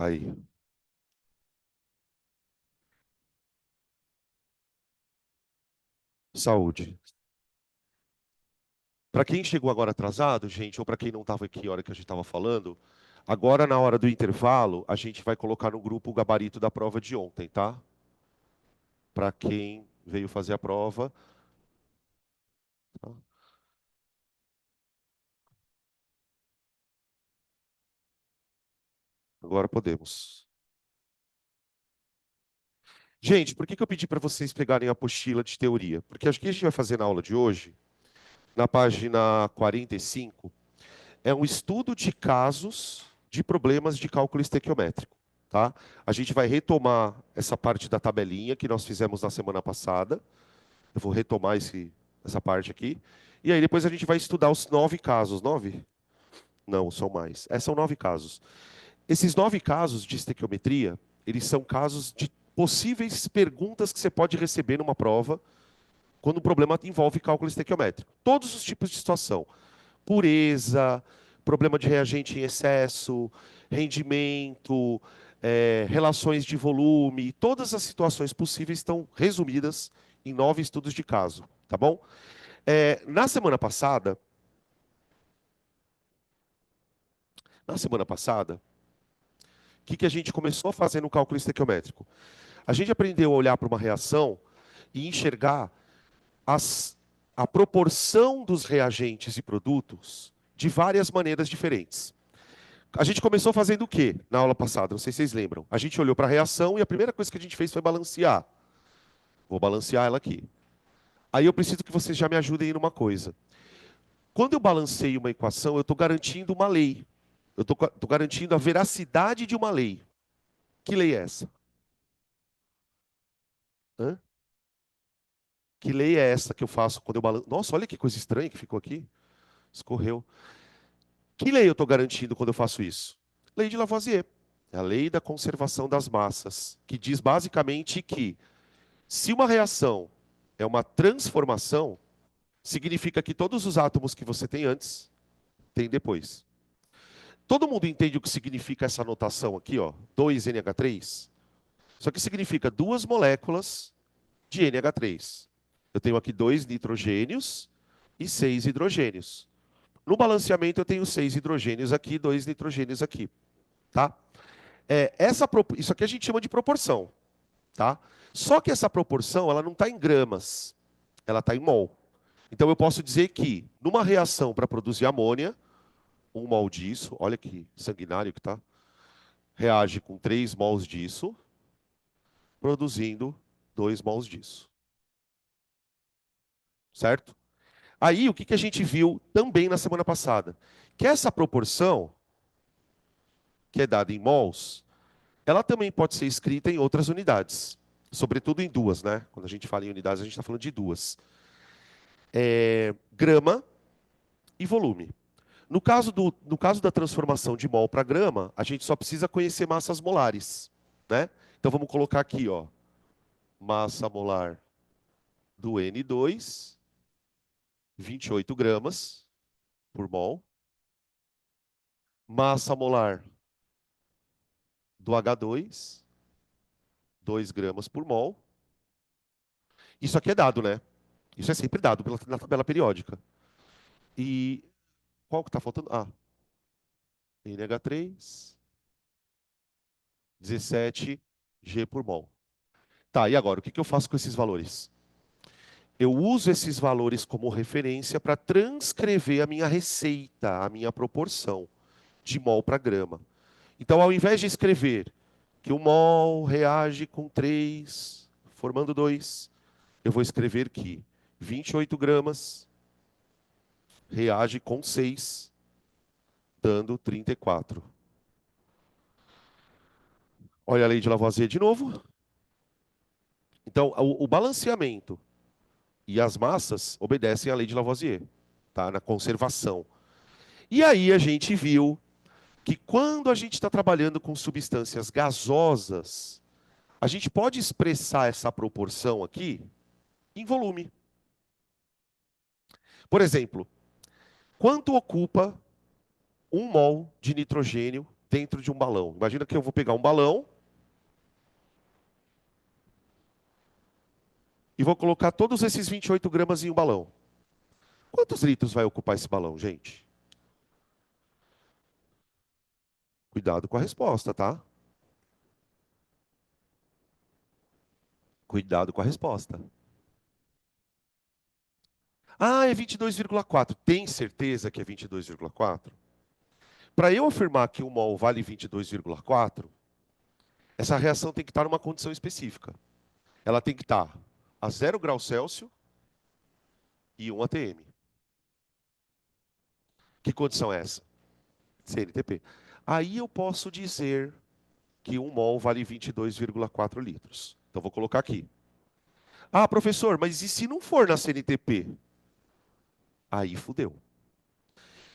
Aí. Saúde. Para quem chegou agora atrasado, gente, ou para quem não estava aqui na hora que a gente estava falando, agora na hora do intervalo, a gente vai colocar no grupo o gabarito da prova de ontem, tá? Para quem veio fazer a prova. Tá? Agora podemos. Gente, por que que eu pedi para vocês pegarem a apostila de teoria? Porque acho que a gente vai fazer na aula de hoje, na página 45, é um estudo de casos de problemas de cálculo estequiométrico, tá? A gente vai retomar essa parte da tabelinha que nós fizemos na semana passada. Eu vou retomar essa parte aqui. E aí depois a gente vai estudar os 9 casos. 9? Não, são mais. São 9 casos. Esses 9 casos de estequiometria, eles são casos de possíveis perguntas que você pode receber numa prova quando o problema envolve cálculo estequiométrico. Todos os tipos de situação. Pureza, problema de reagente em excesso, rendimento, relações de volume, todas as situações possíveis estão resumidas em 9 estudos de caso, tá bom? Na semana passada, o que a gente começou a fazer no cálculo estequiométrico? A gente aprendeu a olhar para uma reação e enxergar as, a proporção dos reagentes e produtos de várias maneiras diferentes. A gente começou fazendo o quê na aula passada? Não sei se vocês lembram. A gente olhou para a reação e a primeira coisa que a gente fez foi balancear. Vou balancear ela aqui. Aí eu preciso que vocês já me ajudem em uma coisa. Quando eu balanceio uma equação, eu estou garantindo uma lei. Eu estou garantindo a veracidade de uma lei. Que lei é essa? Hã? Que lei é essa que eu faço quando eu balanço? Nossa, olha que coisa estranha que ficou aqui. Escorreu. Que lei eu estou garantindo quando eu faço isso? Lei de Lavoisier. É a lei da conservação das massas, que diz basicamente que se uma reação é uma transformação, significa que todos os átomos que você tem antes, tem depois. Todo mundo entende o que significa essa notação aqui, ó, 2NH3? Isso aqui significa duas moléculas de NH3. Eu tenho aqui 2 nitrogênios e 6 hidrogênios. No balanceamento eu tenho 6 hidrogênios aqui, 2 nitrogênios aqui, tá? Isso aqui a gente chama de proporção, tá? Só que essa proporção, ela não está em gramas, ela está em mol. Então eu posso dizer que numa reação para produzir amônia, 1 mol disso, olha que sanguinário que tá, reage com 3 mols disso, produzindo 2 mols disso, certo? Aí o que a gente viu também na semana passada? Que essa proporção, que é dada em mols, ela também pode ser escrita em outras unidades, sobretudo em duas, né? Quando a gente fala em unidades, a gente está falando de duas. Grama e volume. No caso da transformação de mol para grama, a gente só precisa conhecer massas molares, né? Então vamos colocar aqui, ó, massa molar do N2, 28 gramas por mol. Massa molar do H2, 2 gramas por mol. Isso aqui é dado, né? Isso é sempre dado na tabela periódica. E qual que está faltando? NH3, 17 G por mol. Tá, e agora, o que eu faço com esses valores? Eu uso esses valores como referência para transcrever a minha receita, a minha proporção de mol para grama. Então, ao invés de escrever que o mol reage com 3, formando 2, eu vou escrever que 28 gramas reage com 6, dando 34. Olha a lei de Lavoisier de novo. Então, o balanceamento e as massas obedecem à lei de Lavoisier, tá? Na conservação. E aí a gente viu que quando a gente está trabalhando com substâncias gasosas, a gente pode expressar essa proporção aqui em volume. Por exemplo, quanto ocupa 1 mol de nitrogênio dentro de um balão. Imagina que eu vou pegar um balão e vou colocar todos esses 28 gramas em um balão. Quantos litros vai ocupar esse balão, gente? Cuidado com a resposta, tá? Cuidado com a resposta. Ah, é 22,4. Tem certeza que é 22,4? Para eu afirmar que um mol vale 22,4, essa reação tem que estar numa condição específica. Ela tem que estar a 0 graus Celsius e 1 atm. Que condição é essa? CNTP. Aí eu posso dizer que um mol vale 22,4 litros. Então vou colocar aqui. Ah, professor, mas e se não for na CNTP? Aí fudeu.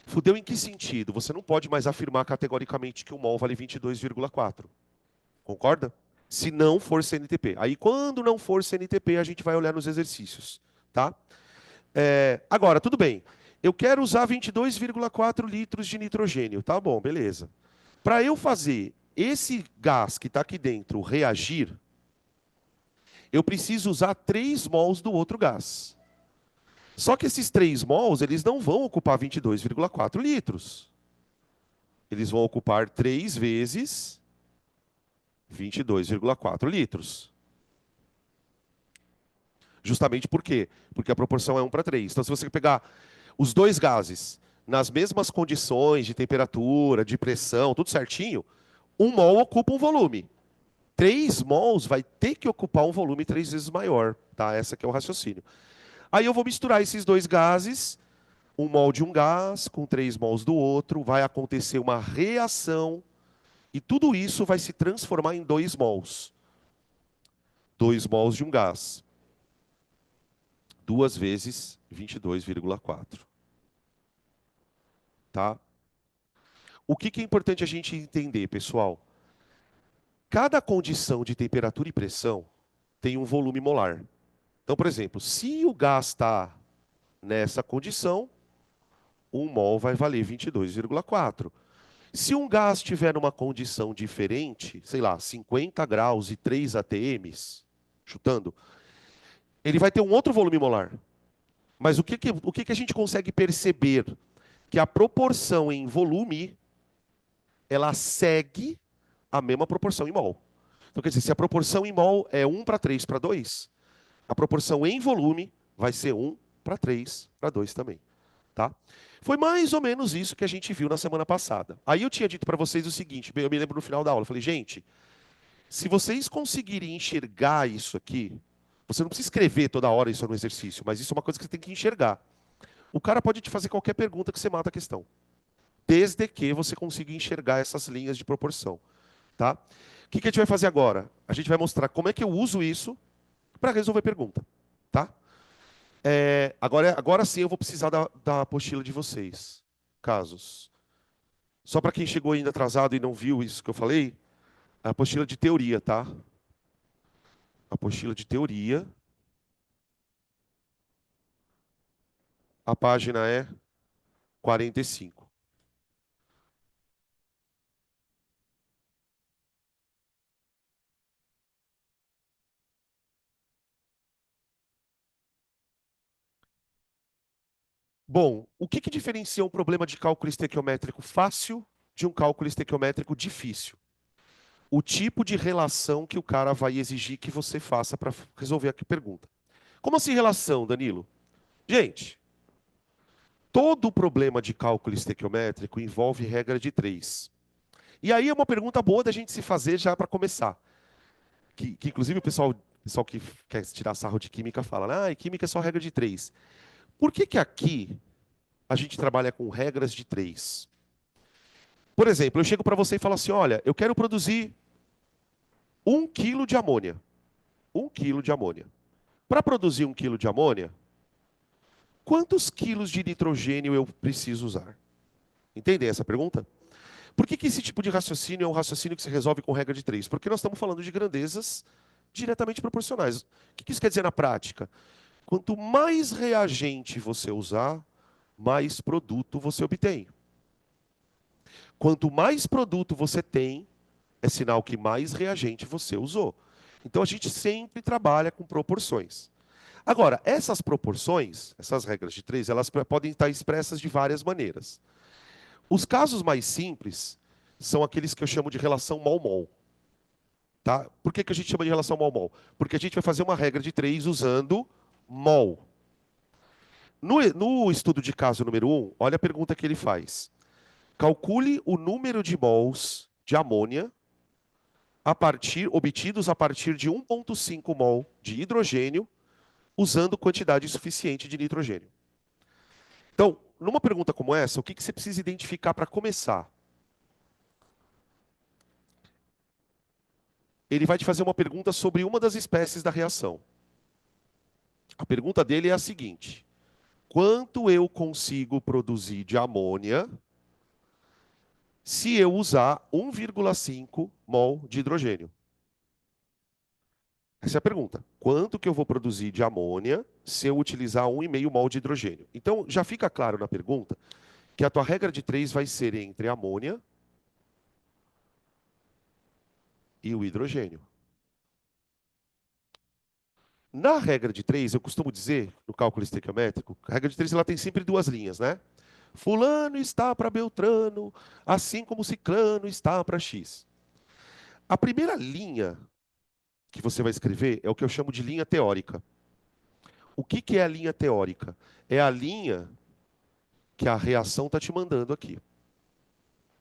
Fudeu em que sentido? Você não pode mais afirmar categoricamente que um mol vale 22,4. Concorda? Se não for CNTP. Aí quando não for CNTP, a gente vai olhar nos exercícios. Tá? Agora, tudo bem. Eu quero usar 22,4 litros de nitrogênio. Tá bom, beleza. Para eu fazer esse gás que está aqui dentro reagir, eu preciso usar 3 mols do outro gás. Só que esses 3 mols, eles não vão ocupar 22,4 litros. Eles vão ocupar 3 vezes 22,4 litros. Justamente por quê? Porque a proporção é 1 para 3. Então, se você pegar os dois gases nas mesmas condições de temperatura, de pressão, tudo certinho, 1 mol ocupa um volume. 3 mols vai ter que ocupar um volume 3 vezes maior. Tá? Esse aqui é o raciocínio. Aí eu vou misturar esses dois gases, 1 mol de um gás com 3 mols do outro, vai acontecer uma reação e tudo isso vai se transformar em 2 mols. 2 mols de um gás. 2 vezes 22,4. Tá? O que é importante a gente entender, pessoal? Cada condição de temperatura e pressão tem um volume molar. Então, por exemplo, se o gás está nessa condição, 1 mol vai valer 22,4. Se um gás estiver numa condição diferente, sei lá, 50 graus e 3 atms, chutando, ele vai ter um outro volume molar. Mas o que a gente consegue perceber? Que a proporção em volume, ela segue a mesma proporção em mol. Então, quer dizer, se a proporção em mol é 1 para 3 para 2, a proporção em volume vai ser 1 para 3 para 2 também. Tá? Foi mais ou menos isso que a gente viu na semana passada. Aí eu tinha dito para vocês o seguinte, eu me lembro no final da aula, eu falei, gente, se vocês conseguirem enxergar isso aqui, você não precisa escrever toda hora isso no exercício, mas isso é uma coisa que você tem que enxergar. O cara pode te fazer qualquer pergunta que você mata a questão, desde que você consiga enxergar essas linhas de proporção. Tá? O que a gente vai fazer agora? A gente vai mostrar como é que eu uso isso para resolver pergunta. Tá? Agora sim eu vou precisar da apostila de vocês. Casos. Só para quem chegou ainda atrasado e não viu isso que eu falei, a apostila de teoria, tá? Apostila de teoria. A página é 45. Bom, o que diferencia um problema de cálculo estequiométrico fácil de um cálculo estequiométrico difícil? O tipo de relação que o cara vai exigir que você faça para resolver a pergunta. Como assim relação, Danilo? Gente, todo problema de cálculo estequiométrico envolve regra de 3. E aí é uma pergunta boa da gente se fazer já para começar. Que inclusive o pessoal que quer tirar sarro de química fala, química é só regra de 3. Por que aqui a gente trabalha com regras de 3? Por exemplo, eu chego para você e falo assim, olha, eu quero produzir 1 quilo de amônia. 1 quilo de amônia. Para produzir 1 quilo de amônia, quantos quilos de nitrogênio eu preciso usar? Entendem essa pergunta? Por que esse tipo de raciocínio é um raciocínio que se resolve com regra de 3? Porque nós estamos falando de grandezas diretamente proporcionais. O que isso quer dizer na prática? Quanto mais reagente você usar, mais produto você obtém. Quanto mais produto você tem, é sinal que mais reagente você usou. Então a gente sempre trabalha com proporções. Agora, essas proporções, essas regras de três, elas podem estar expressas de várias maneiras. Os casos mais simples são aqueles que eu chamo de relação mol-mol. Tá? Por que, que a gente chama de relação mol-mol? Porque a gente vai fazer uma regra de três usando mol. No estudo de caso número 1, olha a pergunta que ele faz. Calcule o número de mols de amônia obtidos a partir de 1,5 mol de hidrogênio, usando quantidade suficiente de nitrogênio. Então, numa pergunta como essa, o que você precisa identificar para começar? Ele vai te fazer uma pergunta sobre uma das espécies da reação. A pergunta dele é a seguinte: quanto eu consigo produzir de amônia se eu usar 1,5 mol de hidrogênio? Essa é a pergunta. Quanto que eu vou produzir de amônia se eu utilizar 1,5 mol de hidrogênio? Então, já fica claro na pergunta que a tua regra de três vai ser entre a amônia e o hidrogênio. Na regra de três, eu costumo dizer, no cálculo estequiométrico, a regra de três ela tem sempre duas linhas, né? Fulano está para Beltrano, assim como Ciclano está para X. A primeira linha que você vai escrever é o que eu chamo de linha teórica. O que, que é a linha teórica? É a linha que a reação está te mandando aqui.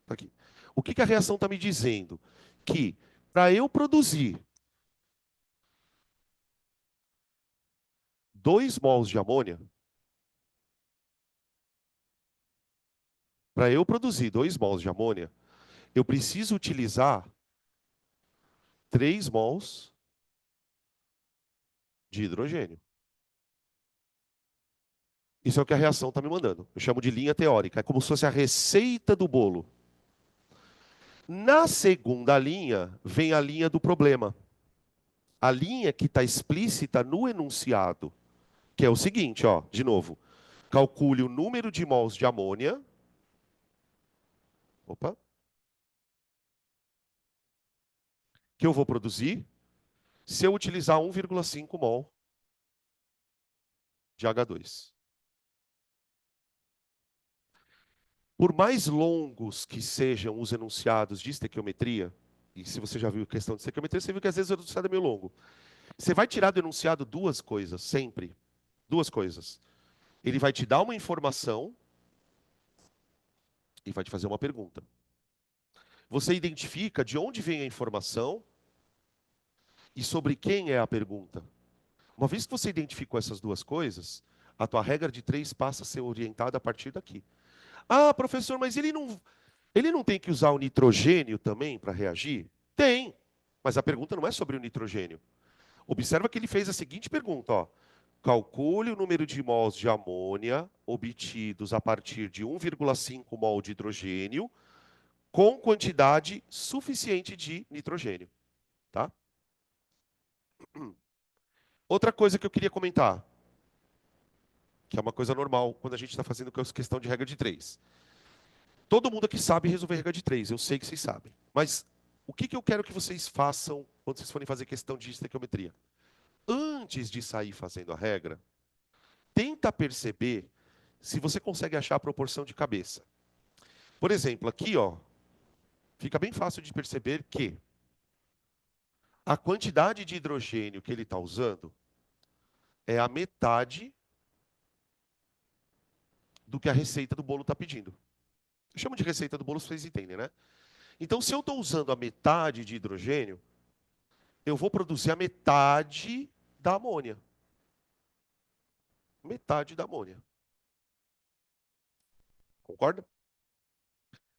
Aqui. O que, que a reação está me dizendo? Que para eu produzir 2 mols de amônia, para eu produzir 2 mols de amônia, eu preciso utilizar 3 mols de hidrogênio. Isso é o que a reação está me mandando. Eu chamo de linha teórica. É como se fosse a receita do bolo. Na segunda linha, vem a linha do problema. A linha que está explícita no enunciado, que é o seguinte, ó, de novo. Calcule o número de mols de amônia. Opa. Que eu vou produzir se eu utilizar 1,5 mol de H2. Por mais longos que sejam os enunciados de estequiometria, e se você já viu questão de estequiometria, você viu que às vezes o enunciado é meio longo. Você vai tirar do enunciado duas coisas, sempre. Duas coisas. Ele vai te dar uma informação e vai te fazer uma pergunta. Você identifica de onde vem a informação e sobre quem é a pergunta. Uma vez que você identificou essas duas coisas, a tua regra de três passa a ser orientada a partir daqui. Ah, professor, mas ele não tem que usar o nitrogênio também para reagir? Tem, mas a pergunta não é sobre o nitrogênio. Observa que ele fez a seguinte pergunta, ó. Calcule o número de mols de amônia obtidos a partir de 1,5 mol de hidrogênio com quantidade suficiente de nitrogênio, tá? Outra coisa que eu queria comentar, que é uma coisa normal quando a gente está fazendo questão de regra de três. Todo mundo aqui sabe resolver regra de três, eu sei que vocês sabem. Mas o que, que eu quero que vocês façam quando vocês forem fazer questão de estequiometria? Antes de sair fazendo a regra, tenta perceber se você consegue achar a proporção de cabeça. Por exemplo, aqui, ó, fica bem fácil de perceber que a quantidade de hidrogênio que ele está usando é a metade do que a receita do bolo está pedindo. Eu chamo de receita do bolo, vocês entendem, né? Então, se eu estou usando a metade de hidrogênio, eu vou produzir a metade da amônia. Metade da amônia. Concorda?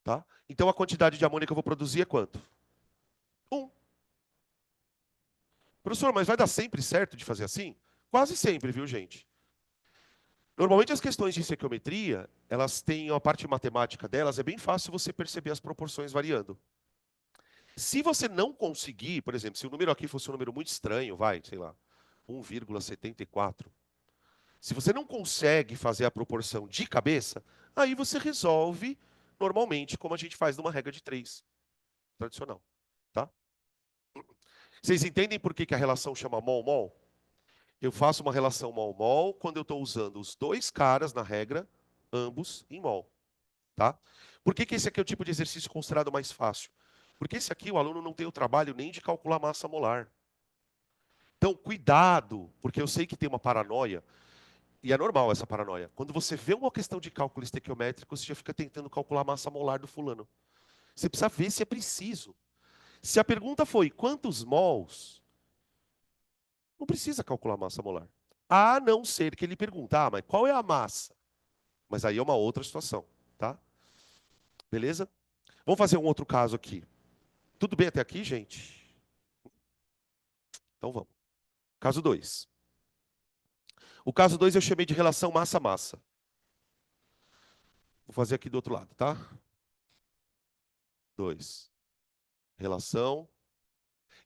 Tá? Então, a quantidade de amônia que eu vou produzir é quanto? 1. Professor, mas vai dar sempre certo de fazer assim? Quase sempre, viu, gente? Normalmente as questões de estequiometria, elas têm a parte matemática delas, é bem fácil você perceber as proporções variando. Se você não conseguir, por exemplo, se o número aqui fosse um número muito estranho, vai, sei lá, 1,74. Se você não consegue fazer a proporção de cabeça, aí você resolve normalmente como a gente faz numa regra de 3 tradicional, tá? Vocês entendem por que que a relação chama mol-mol? Eu faço uma relação mol-mol quando eu estou usando os dois caras na regra, ambos em mol, tá? Por que que esse aqui é o tipo de exercício considerado mais fácil? Porque esse aqui o aluno não tem o trabalho nem de calcular massa molar. Então, cuidado, porque eu sei que tem uma paranoia, e é normal essa paranoia. Quando você vê uma questão de cálculo estequiométrico, você já fica tentando calcular a massa molar do fulano. Você precisa ver se é preciso. Se a pergunta foi quantos mols, não precisa calcular a massa molar. A não ser que ele pergunte, mas qual é a massa? Mas aí é uma outra situação, tá? Beleza? Vamos fazer um outro caso aqui. Tudo bem até aqui, gente? Então vamos. Caso 2. O caso 2 eu chamei de relação massa-massa. Vou fazer aqui do outro lado, tá? 2. Relação.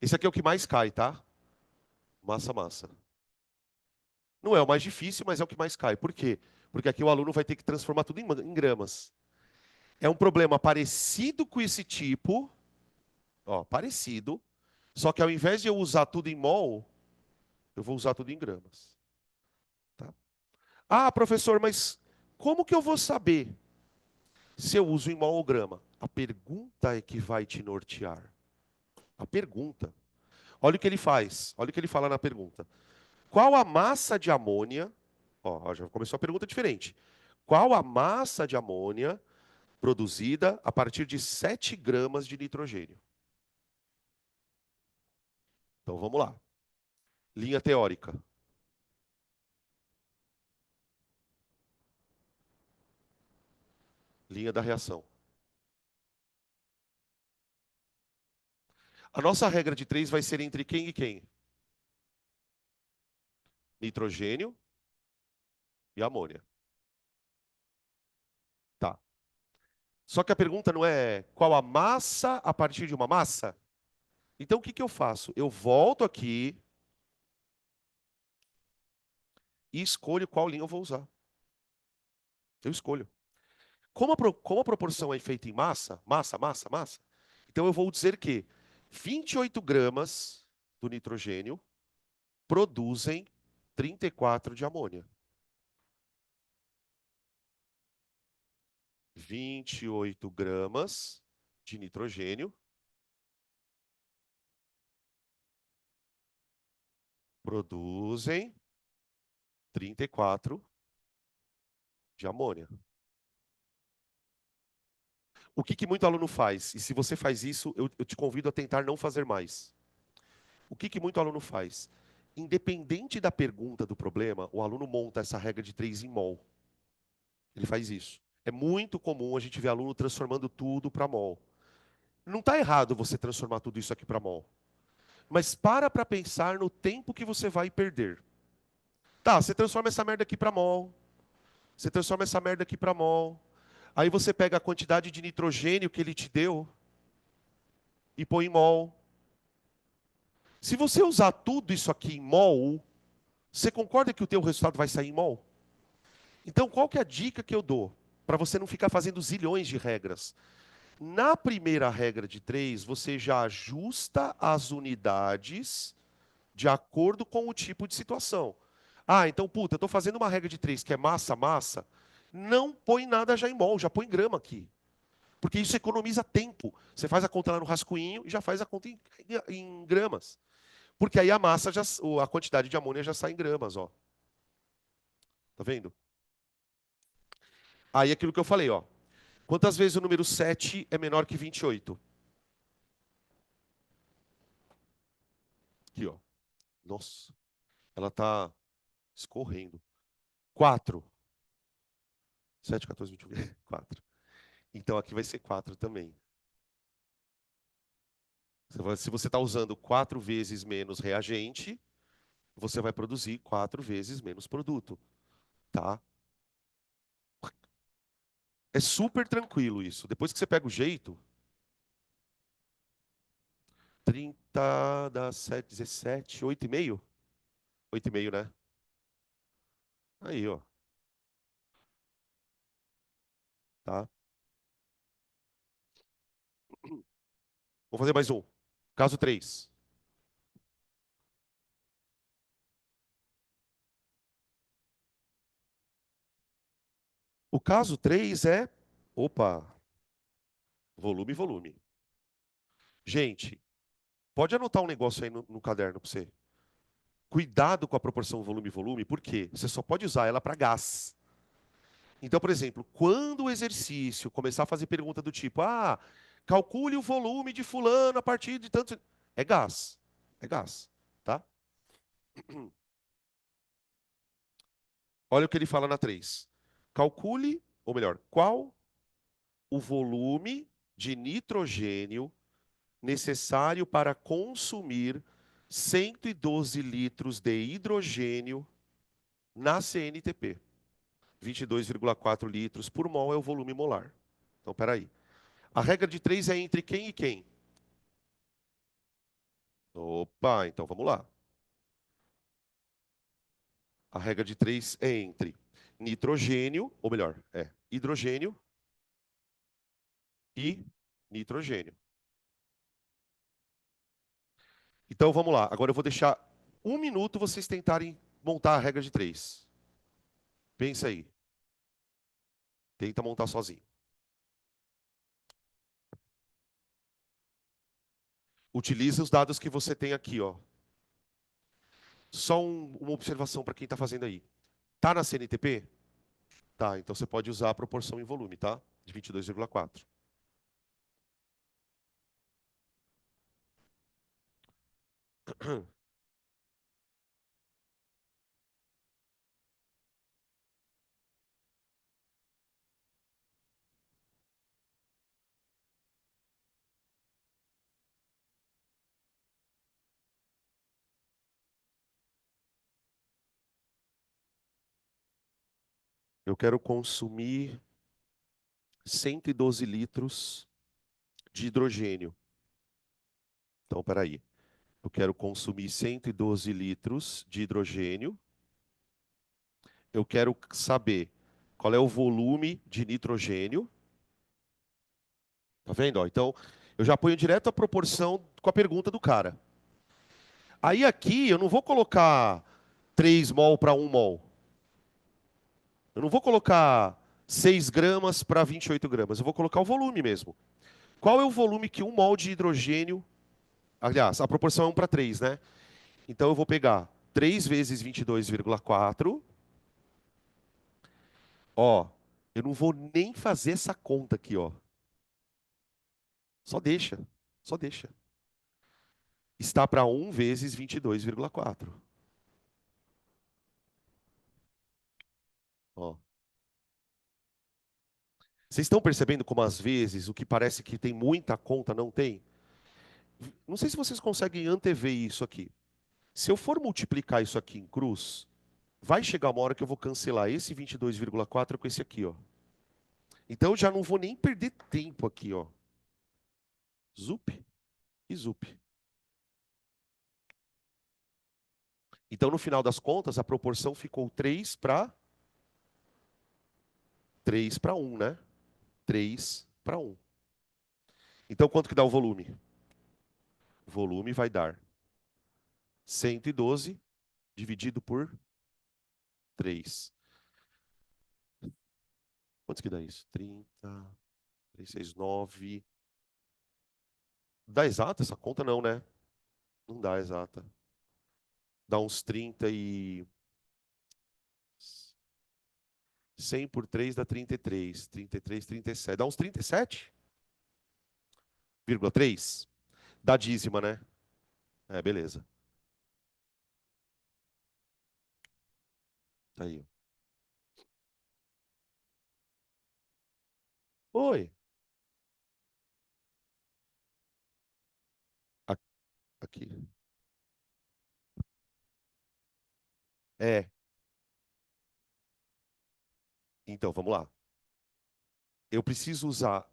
Esse aqui é o que mais cai, tá? Massa-massa. Não é o mais difícil, mas é o que mais cai. Por quê? Porque aqui o aluno vai ter que transformar tudo em gramas. É um problema parecido com esse tipo, ó, parecido, só que ao invés de eu usar tudo em mol, eu vou usar tudo em gramas. Tá? Ah, professor, mas como que eu vou saber se eu uso em mol ou grama? A pergunta é que vai te nortear. A pergunta. Olha o que ele faz, olha o que ele fala na pergunta. Qual a massa de amônia? Ó, já começou a pergunta diferente. Qual a massa de amônia produzida a partir de 7 gramas de nitrogênio? Então vamos lá. Linha teórica. Linha da reação. A nossa regra de 3 vai ser entre quem e quem? Nitrogênio e amônia. Tá. Só que a pergunta não é qual a massa a partir de uma massa? Então o que que eu faço? Eu volto aqui e escolho qual linha eu vou usar. Eu escolho. Como a proporção é feita em massa, então eu vou dizer que 28 gramas do nitrogênio produzem 34 de amônia. 28 gramas de nitrogênio produzem 34 de amônia. O que que muito aluno faz? E se você faz isso, eu te convido a tentar não fazer mais. O que que muito aluno faz? Independente da pergunta do problema, o aluno monta essa regra de 3 em mol. Ele faz isso. É muito comum a gente ver aluno transformando tudo para mol. Não está errado você transformar tudo isso aqui para mol. Mas para pensar no tempo que você vai perder. Tá, você transforma essa merda aqui para mol. Você transforma essa merda aqui para mol. Aí você pega a quantidade de nitrogênio que ele te deu e põe em mol. Se você usar tudo isso aqui em mol, você concorda que o teu resultado vai sair em mol? Então, qual que é a dica que eu dou? Para você não ficar fazendo zilhões de regras. Na primeira regra de 3, você já ajusta as unidades de acordo com o tipo de situação. Ah, então, puta, eu estou fazendo uma regra de 3 que é massa. Não põe nada já em mol, já põe grama aqui. Porque isso economiza tempo. Você faz a conta lá no rascunho e já faz a conta em gramas. Porque aí a massa, a quantidade de amônia já sai em gramas, ó. Tá vendo? Aí aquilo que eu falei, ó. Quantas vezes o número 7 é menor que 28? Aqui, ó. Nossa, ela tá escorrendo. 4. 7, 14, 21, 4. Então aqui vai ser 4 também. Se você está usando 4 vezes menos reagente, você vai produzir 4 vezes menos produto, tá? É super tranquilo isso. Depois que você pega o jeito, 30 dá 7, 17, 8,5? 8,5, né? Aí, ó, tá? Vou fazer mais um. Caso 3. O caso 3 é, opa, volume, volume. Gente, pode anotar um negócio aí no caderno para você. Cuidado com a proporção volume-volume, porque você só pode usar ela para gás. Então, por exemplo, quando o exercício começar a fazer pergunta do tipo, calcule o volume de fulano a partir de tanto. É gás. É gás. Tá? Olha o que ele fala na 3. Calcule, ou melhor, qual o volume de nitrogênio necessário para consumir 112 litros de hidrogênio na CNTP. 22,4 litros por mol é o volume molar. Então, peraí. A regra de 3 é entre quem e quem? Opa, então vamos lá. A regra de 3 é entre nitrogênio, ou melhor, hidrogênio e nitrogênio. Então vamos lá. Agora eu vou deixar um minuto vocês tentarem montar a regra de 3. Pensa aí. Tenta montar sozinho. Utilize os dados que você tem aqui, ó. Só uma observação para quem está fazendo aí. Tá na CNTP? Tá, então você pode usar a proporção em volume, tá? De 22,4. Eu quero consumir 112 litros de hidrogênio. Então, peraí. Eu quero consumir 112 litros de hidrogênio. Eu quero saber qual é o volume de nitrogênio. Tá vendo? Ó? Então, eu já ponho direto a proporção com a pergunta do cara. Aí aqui eu não vou colocar 3 mol para 1 mol. Eu não vou colocar 6 gramas para 28 gramas. Eu vou colocar o volume mesmo. Qual é o volume que 1 mol de hidrogênio... Aliás, a proporção é 1 para 3, né? Então eu vou pegar 3 vezes 22,4. Ó, eu não vou nem fazer essa conta aqui, ó. Só deixa. Só deixa. Está para 1 vezes 22,4. Ó. Vocês estão percebendo como às vezes o que parece que tem muita conta não tem? Não sei se vocês conseguem antever isso aqui. Se eu for multiplicar isso aqui em cruz, vai chegar uma hora que eu vou cancelar esse 22,4 com esse aqui, ó. Então eu já não vou nem perder tempo aqui, ó. Zup e zup. Então no final das contas a proporção ficou 3 para 1, né? 3 para 1. Então quanto que dá o volume? O volume vai dar 112 dividido por 3. Quanto que dá isso? 30, 369. Dá exata essa conta? Não, né? Não dá exata. Dá uns 30 e... 100 por 3 dá 33. 33, 37. Dá uns 37,3. Dá dízima, né? É, beleza. Tá aí. Oi. A- Aqui. É. Então, vamos lá. Eu preciso usar...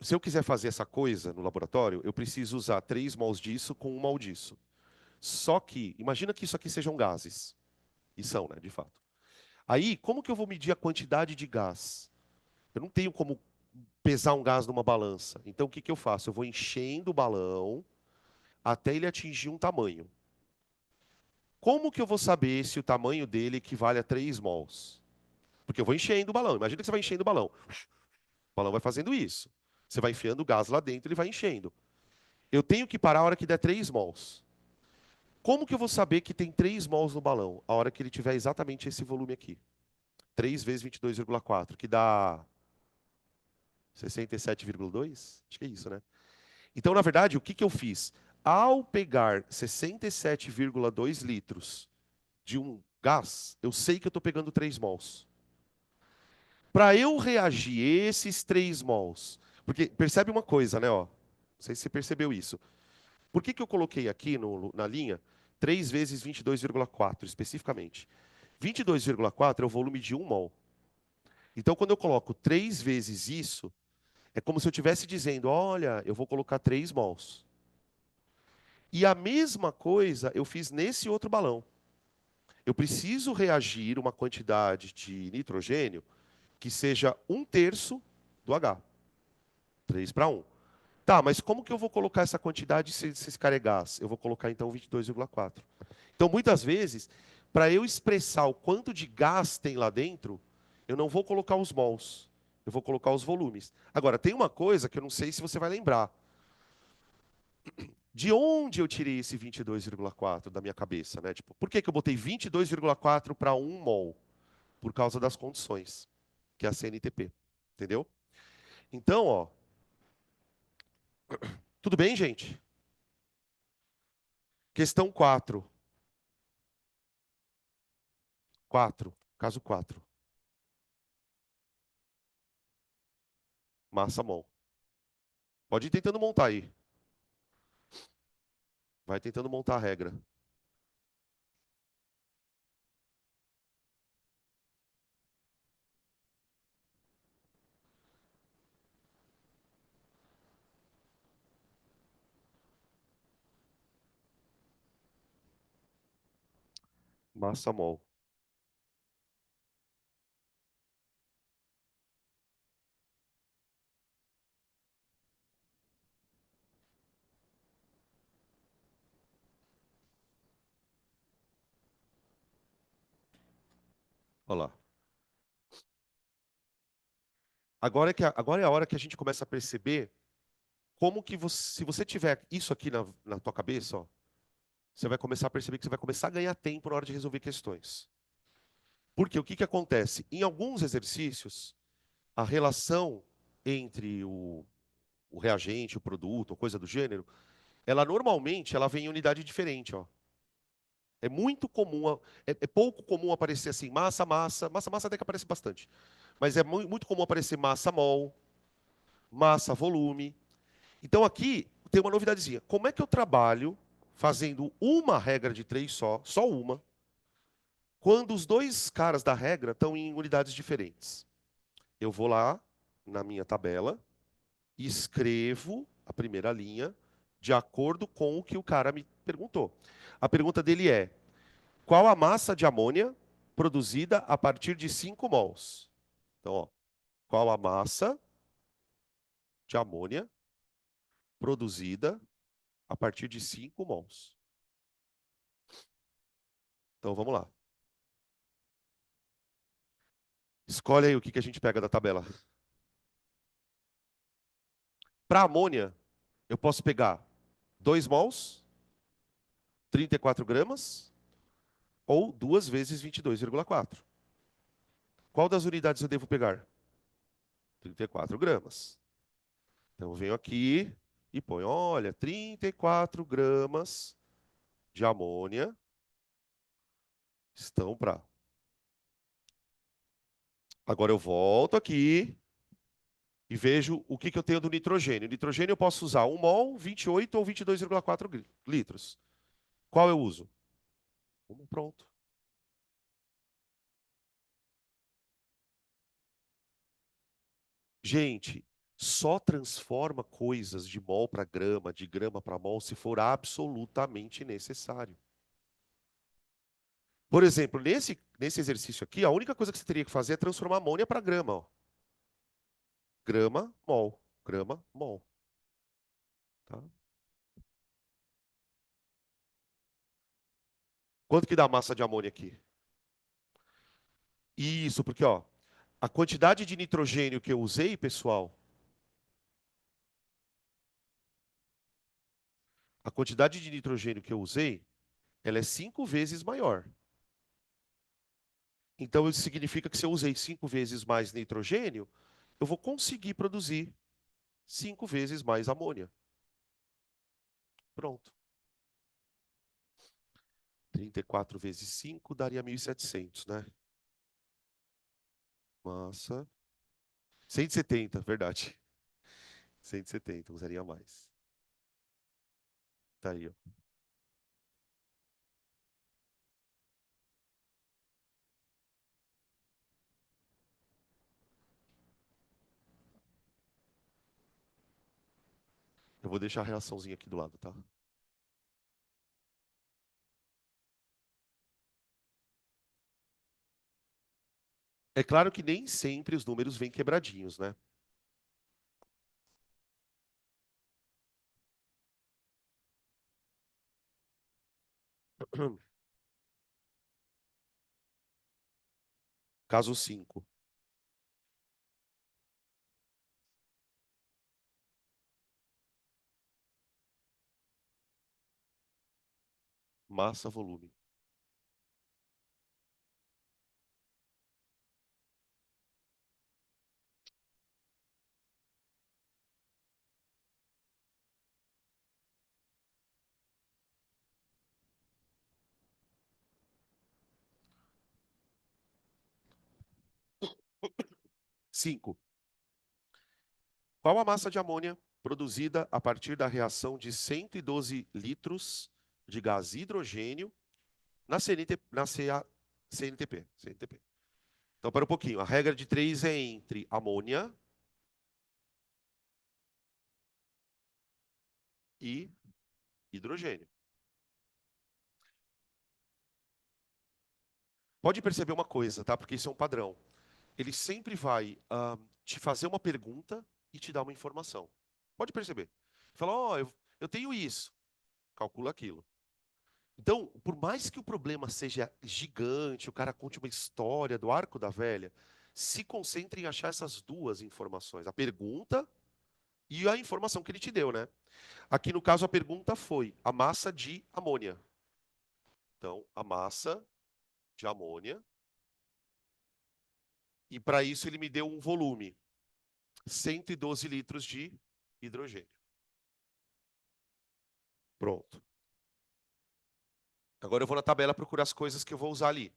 Se eu quiser fazer essa coisa no laboratório, eu preciso usar 3 mols disso com 1 mol disso. Só que, imagina que isso aqui sejam gases. E são, né, de fato. Aí, como que eu vou medir a quantidade de gás? Eu não tenho como pesar um gás numa balança. Então, o que que eu faço? Eu vou enchendo o balão até ele atingir um tamanho. Como que eu vou saber se o tamanho dele equivale a 3 mols? Porque eu vou enchendo o balão. Imagina que você vai enchendo o balão. O balão vai fazendo isso. Você vai enfiando o gás lá dentro, ele vai enchendo. Eu tenho que parar a hora que der 3 mols. Como que eu vou saber que tem 3 mols no balão? A hora que ele tiver exatamente esse volume aqui. 3 vezes 22,4, que dá 67,2? Acho que é isso, né? Então, na verdade, o que que eu fiz? Ao pegar 67,2 litros de um gás, eu sei que eu estou pegando 3 mols. Para eu reagir esses 3 mols, porque percebe uma coisa, né? Ó, não sei se você percebeu isso. Por que que eu coloquei aqui na linha 3 vezes 22,4 especificamente? 22,4 é o volume de 1 mol. Então, quando eu coloco 3 vezes isso, é como se eu estivesse dizendo, olha, eu vou colocar 3 mols. E a mesma coisa eu fiz nesse outro balão. Eu preciso reagir uma quantidade de nitrogênio que seja 1/3 do H. 3 para 1. Tá, mas como que eu vou colocar essa quantidade se esse cara é gás? Eu vou colocar então 22,4. Então, muitas vezes, para eu expressar o quanto de gás tem lá dentro, eu não vou colocar os mols, eu vou colocar os volumes. Agora, tem uma coisa que eu não sei se você vai lembrar. De onde eu tirei esse 22,4 da minha cabeça, né? Tipo, por que que eu botei 22,4 para 1 mol? Por causa das condições, que é a CNTP. Entendeu? Então, ó, tudo bem, gente? Questão 4. 4. Caso 4. Massa mol. Pode ir tentando montar aí. Vai tentando montar a regra. Massa mol. Olha lá. Agora é a hora que a gente começa a perceber como que você, se você tiver isso aqui na tua cabeça, ó, você vai começar a perceber que você vai começar a ganhar tempo na hora de resolver questões. Porque o que que acontece? Em alguns exercícios, a relação entre o reagente, o produto, ou coisa do gênero, ela normalmente ela vem em unidade diferente, ó. É muito comum, é pouco comum aparecer assim, massa, massa, massa, massa até que aparece bastante. Mas é muito comum aparecer massa mol, massa volume. Então aqui tem uma novidadezinha. Como é que eu trabalho fazendo uma regra de 3 só uma, quando os dois caras da regra estão em unidades diferentes? Eu vou lá na minha tabela e escrevo a primeira linha de acordo com o que o cara me perguntou. A pergunta dele é: qual a massa de amônia produzida a partir de 5 mols? Então, ó, qual a massa de amônia produzida a partir de 5 mols? Então, vamos lá. Escolhe aí o que que a gente pega da tabela. Para amônia, eu posso pegar 2 mols, 34 gramas, ou 2 vezes 22,4. Qual das unidades eu devo pegar? 34 gramas. Então, eu venho aqui e ponho, olha, 34 gramas de amônia estão para. Agora eu volto aqui e vejo o que que eu tenho do nitrogênio. Nitrogênio eu posso usar 1 mol, 28 ou 22,4 litros. Qual eu uso? Pronto. Gente, só transforma coisas de mol para grama, de grama para mol, se for absolutamente necessário. Por exemplo, nesse exercício aqui, a única coisa que você teria que fazer é transformar amônia para grama. Ó. grama, mol, grama, mol, tá? Quanto que dá a massa de amônia aqui? Isso, porque ó, a quantidade de nitrogênio que eu usei, pessoal, a quantidade de nitrogênio que eu usei, ela é 5 vezes maior. Então, isso significa que se eu usei 5 vezes mais nitrogênio, eu vou conseguir produzir 5 vezes mais amônia. Pronto. 34 vezes 5 daria 1.700, né? Massa. 170, verdade. 170, usaria mais. Tá aí, ó. Eu vou deixar a reaçãozinha aqui do lado, tá? É claro que nem sempre os números vêm quebradinhos, né? Caso 5, massa, volume. 5. Qual a massa de amônia produzida a partir da reação de 112 litros de gás hidrogênio na CNTP? CNTP. Então, para um pouquinho. A regra de 3 é entre amônia e hidrogênio. Pode perceber uma coisa, tá? Porque isso é um padrão. Ele sempre vai te fazer uma pergunta e te dar uma informação. Pode perceber. Fala, ó, eu tenho isso. Calcula aquilo. Então, por mais que o problema seja gigante, o cara conte uma história do arco da velha, se concentre em achar essas duas informações, a pergunta e a informação que ele te deu, né? Aqui no caso a pergunta foi a massa de amônia. Então, a massa de amônia, e para isso ele me deu um volume, 112 litros de hidrogênio. Pronto. Agora eu vou na tabela procurar as coisas que eu vou usar ali.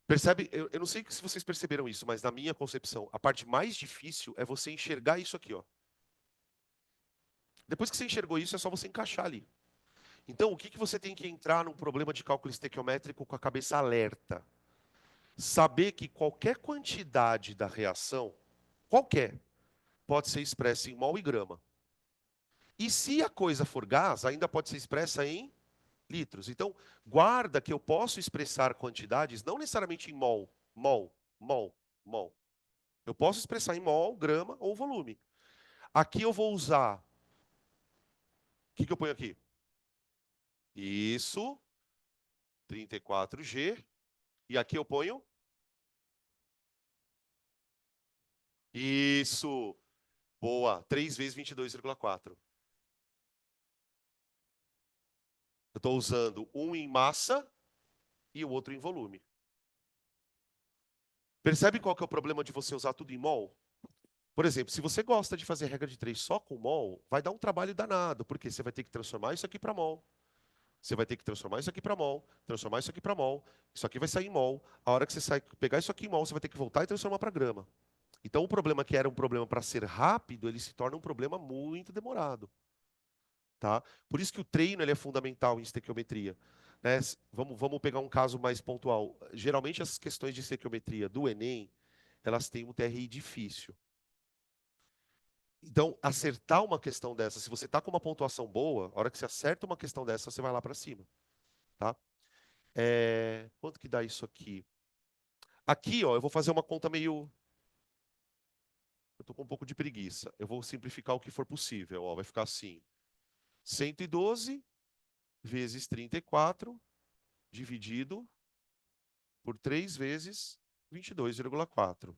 Percebe? Eu não sei se vocês perceberam isso, mas na minha concepção, a parte mais difícil é você enxergar isso aqui, ó. Depois que você enxergou isso, é só você encaixar ali. Então, o que que você tem que entrar num problema de cálculo estequiométrico com a cabeça alerta? Saber que qualquer quantidade da reação, qualquer, pode ser expressa em mol e grama. E se a coisa for gás, ainda pode ser expressa em litros. Então, guarda que eu posso expressar quantidades não necessariamente em mol, mol, mol. Eu posso expressar em mol, grama ou volume. Aqui eu vou usar. O que que eu ponho aqui? Isso, 34G. E aqui eu ponho. Isso. Boa. 3 vezes 22,4. Eu estou usando um em massa e o outro em volume. Percebe qual que é o problema de você usar tudo em mol? Por exemplo, se você gosta de fazer regra de 3 só com mol, vai dar um trabalho danado, porque você vai ter que transformar isso aqui para mol. Você vai ter que transformar isso aqui para mol, transformar isso aqui para mol. Isso aqui vai sair em mol. A hora que você pegar isso aqui em mol, você vai ter que voltar e transformar para grama. Então, o problema que era um problema para ser rápido, ele se torna um problema muito demorado, tá? Por isso que o treino ele é fundamental em estequiometria, né? Vamos pegar um caso mais pontual. Geralmente, as questões de estequiometria do Enem, elas têm um TRI difícil. Então, acertar uma questão dessa, se você está com uma pontuação boa, a hora que você acerta uma questão dessa, você vai lá para cima, tá? Quanto que dá isso aqui? Aqui, ó, eu vou fazer uma conta meio. Eu tô com um pouco de preguiça. Eu vou simplificar o que for possível. Ó, vai ficar assim: 112 vezes 34 dividido por 3 vezes 22,4.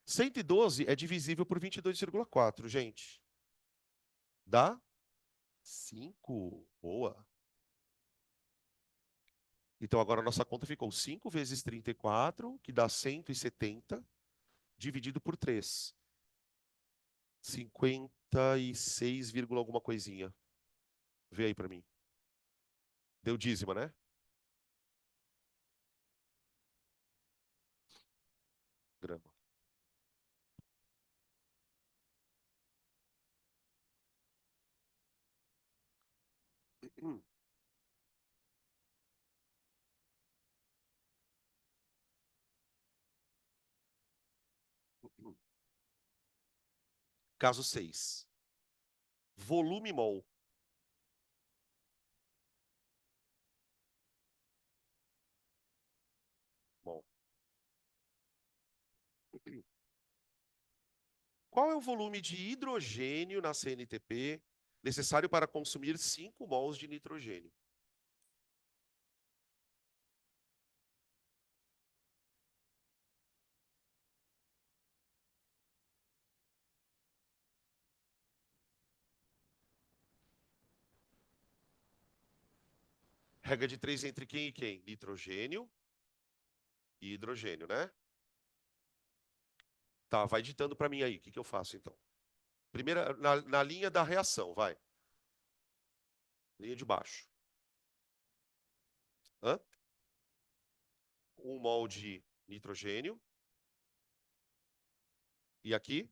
112 é divisível por 22,4, gente. Dá 5. Boa. Então agora a nossa conta ficou 5 vezes 34, que dá 170, dividido por 3. 56, alguma coisinha. Vê aí pra mim. Deu dízima, né? Grama. Caso 6. Volume mol. Mol. Qual é o volume de hidrogênio na CNTP necessário para consumir 5 mols de nitrogênio? Regra de 3 entre quem e quem? Nitrogênio e hidrogênio, né? Tá, vai ditando para mim aí. O que eu faço então? Primeira, na linha da reação, vai. Linha de baixo. Hã? 1 mol de nitrogênio. E aqui?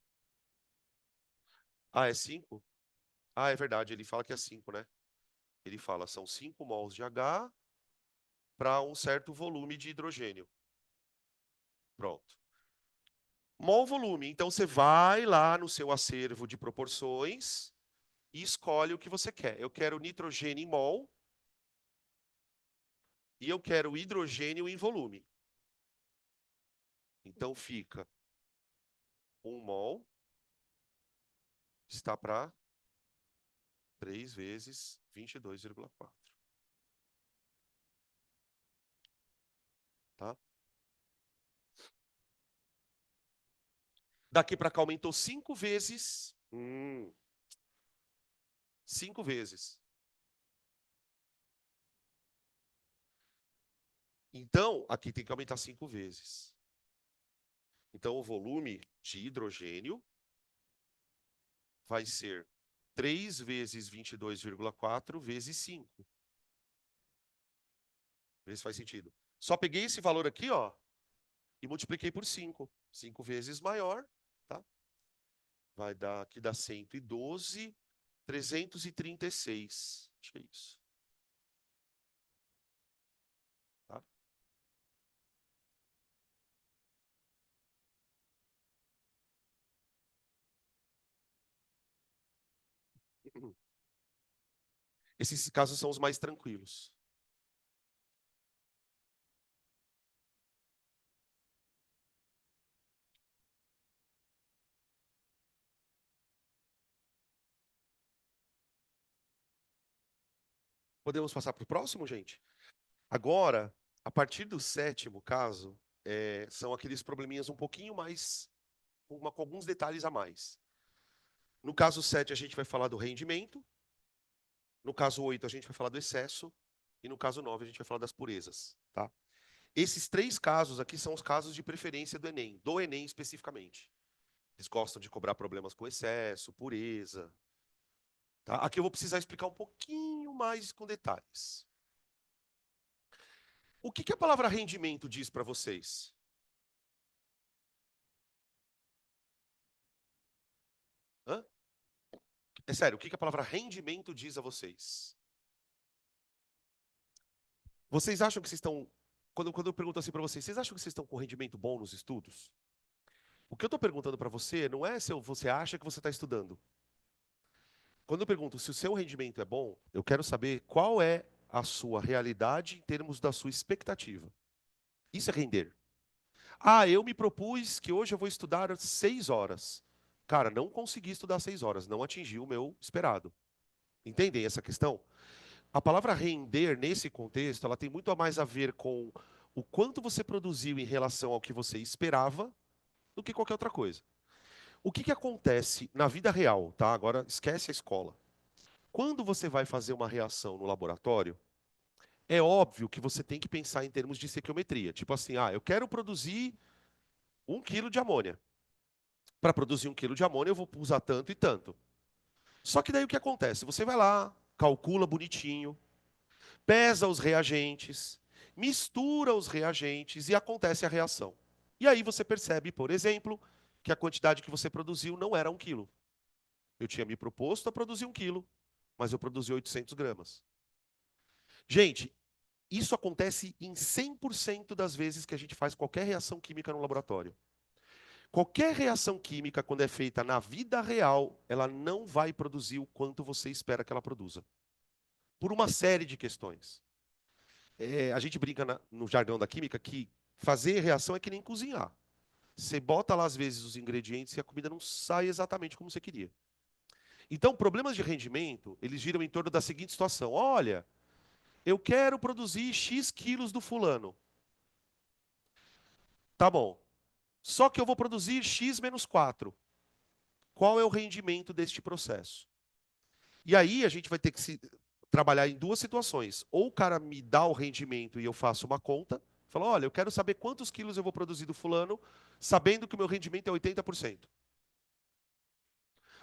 Ah, é 5? Ah, é verdade. Ele fala que é 5, né? Ele fala, são 5 mols de H para um certo volume de hidrogênio. Pronto. Mol volume. Então você vai lá no seu acervo de proporções e escolhe o que você quer. Eu quero nitrogênio em mol e eu quero hidrogênio em volume. Então fica 1 mol está para 3 vezes 22,4. Tá? Daqui para cá aumentou 5 vezes. 5 vezes. Então, aqui tem que aumentar 5 vezes. Então, o volume de hidrogênio vai ser 3 vezes 22,4 vezes 5. Vê se faz sentido. Só peguei esse valor aqui, ó, e multipliquei por 5. 5 vezes maior, tá? Vai dar, aqui dá 112, 336. Acho que é isso, tá? Esses casos são os mais tranquilos. Podemos passar para o próximo, gente? Agora, a partir do sétimo caso, são aqueles probleminhas um pouquinho mais, com alguns detalhes a mais. No caso 7, a gente vai falar do rendimento. No caso 8, a gente vai falar do excesso. E no caso 9, a gente vai falar das purezas. Tá? Esses 3 casos aqui são os casos de preferência do Enem especificamente. Eles gostam de cobrar problemas com excesso, pureza. Tá? Aqui eu vou precisar explicar um pouquinho mais com detalhes. O que a palavra rendimento diz para vocês? Hã? É sério, o que a palavra rendimento diz a vocês? Vocês acham que vocês estão. Quando eu pergunto assim para vocês, vocês acham que vocês estão com rendimento bom nos estudos? O que eu estou perguntando para você não é se você acha que você está estudando. Quando eu pergunto se o seu rendimento é bom, eu quero saber qual é a sua realidade em termos da sua expectativa. Isso é render. Ah, eu me propus que hoje eu vou estudar 6 horas. Cara, não consegui estudar 6 horas, não atingi o meu esperado. Entendem essa questão? A palavra render, nesse contexto, ela tem muito a mais a ver com o quanto você produziu em relação ao que você esperava do que qualquer outra coisa. O que que acontece na vida real, tá? Agora esquece a escola. Quando você vai fazer uma reação no laboratório, é óbvio que você tem que pensar em termos de estequiometria. Tipo assim, ah, eu quero produzir 1 quilo de amônia. Para produzir 1 quilo de amônia, eu vou usar tanto e tanto. Só que daí o que acontece? Você vai lá, calcula bonitinho, pesa os reagentes, mistura os reagentes e acontece a reação. E aí você percebe, por exemplo, que a quantidade que você produziu não era 1 quilo. Eu tinha me proposto a produzir 1 quilo, mas eu produzi 800 gramas. Gente, isso acontece em 100% das vezes que a gente faz qualquer reação química no laboratório. Qualquer reação química, quando é feita na vida real, ela não vai produzir o quanto você espera que ela produza. Por uma série de questões. A gente brinca no jargão da química que fazer reação é que nem cozinhar. Você bota lá, às vezes, os ingredientes e a comida não sai exatamente como você queria. Então, problemas de rendimento, eles giram em torno da seguinte situação. Olha, eu quero produzir X quilos do fulano. Tá bom. Só que eu vou produzir X menos 4. Qual é o rendimento deste processo? E aí a gente vai ter que trabalhar em duas situações. Ou o cara me dá o rendimento e eu faço uma conta, fala, olha, eu quero saber quantos quilos eu vou produzir do fulano, sabendo que o meu rendimento é 80%.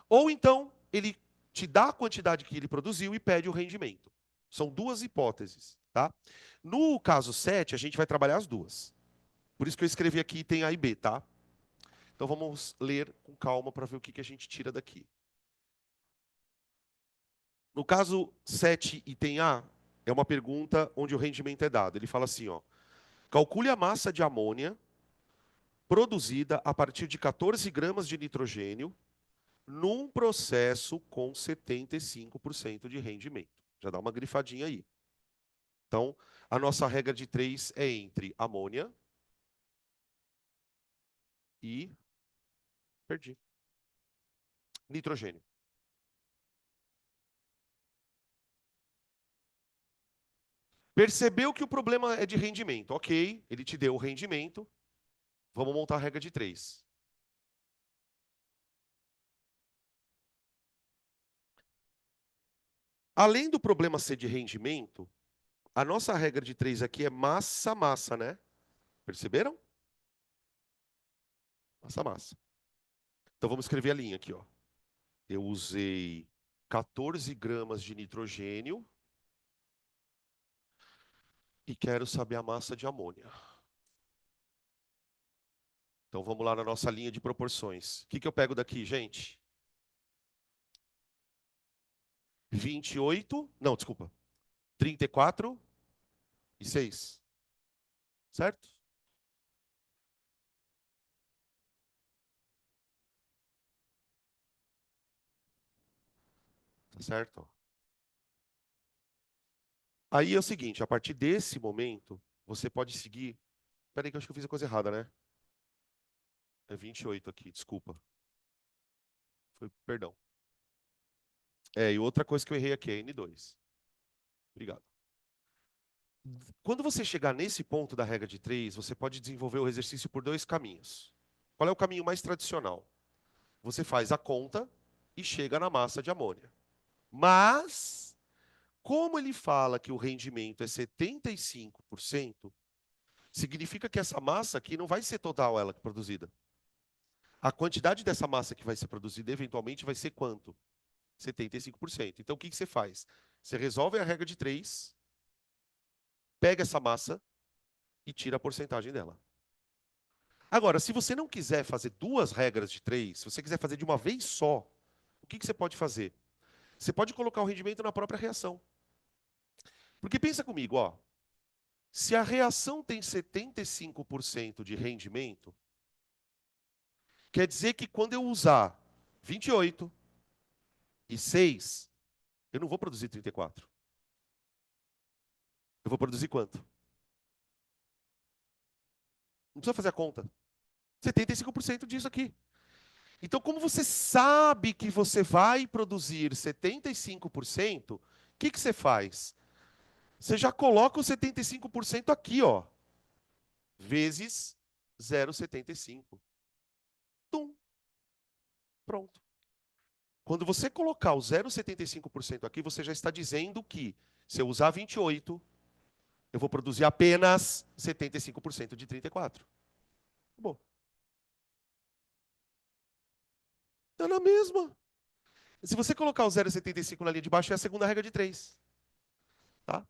Ou então, ele te dá a quantidade que ele produziu e pede o rendimento. São duas hipóteses, tá? No caso 7, a gente vai trabalhar as duas. Por isso que eu escrevi aqui item A e B, tá? Então vamos ler com calma para ver o que que a gente tira daqui. No caso 7, item A, é uma pergunta onde o rendimento é dado. Ele fala assim, ó, calcule a massa de amônia produzida a partir de 14 gramas de nitrogênio num processo com 75% de rendimento. Já dá uma grifadinha aí. Então, a nossa regra de 3 é entre amônia e, perdi, nitrogênio. Percebeu que o problema é de rendimento. Ok, ele te deu o rendimento. Vamos montar a regra de 3. Além do problema ser de rendimento, a nossa regra de 3 aqui é massa-massa, né? Perceberam? Massa-massa. Então vamos escrever a linha aqui, ó. Eu usei 14 gramas de nitrogênio e quero saber a massa de amônia. Então vamos lá na nossa linha de proporções. O que que eu pego daqui, gente? 28, não, desculpa. 34 e 6. Certo? Tá certo? Aí é o seguinte, a partir desse momento, você pode seguir. Peraí que eu acho que eu fiz a coisa errada, né? É 28 aqui, desculpa. Foi, perdão. E outra coisa que eu errei aqui é N2. Obrigado. Quando você chegar nesse ponto da regra de 3, você pode desenvolver o exercício por dois caminhos. Qual é o caminho mais tradicional? Você faz a conta e chega na massa de amônia. Mas, como ele fala que o rendimento é 75%, significa que essa massa aqui não vai ser total ela produzida. A quantidade dessa massa que vai ser produzida eventualmente vai ser quanto? 75%. Então o que que você faz? Você resolve a regra de 3, pega essa massa e tira a porcentagem dela. Agora, se você não quiser fazer duas regras de 3, se você quiser fazer de uma vez só, o que que você pode fazer? Você pode colocar o rendimento na própria reação. Porque pensa comigo, ó. Se a reação tem 75% de rendimento, quer dizer que quando eu usar 28 e 6, eu não vou produzir 34. Eu vou produzir quanto? Não precisa fazer a conta. 75% disso aqui. Então, como você sabe que você vai produzir 75%, o que que você faz? Você já coloca o 75% aqui, ó, vezes 0,75. Tum, pronto. Quando você colocar o 0,75% aqui, você já está dizendo que se eu usar 28, eu vou produzir apenas 75% de 34. Bom, tá na mesma. Se você colocar o 0,75 na linha de baixo, é a segunda regra de 3. Tá?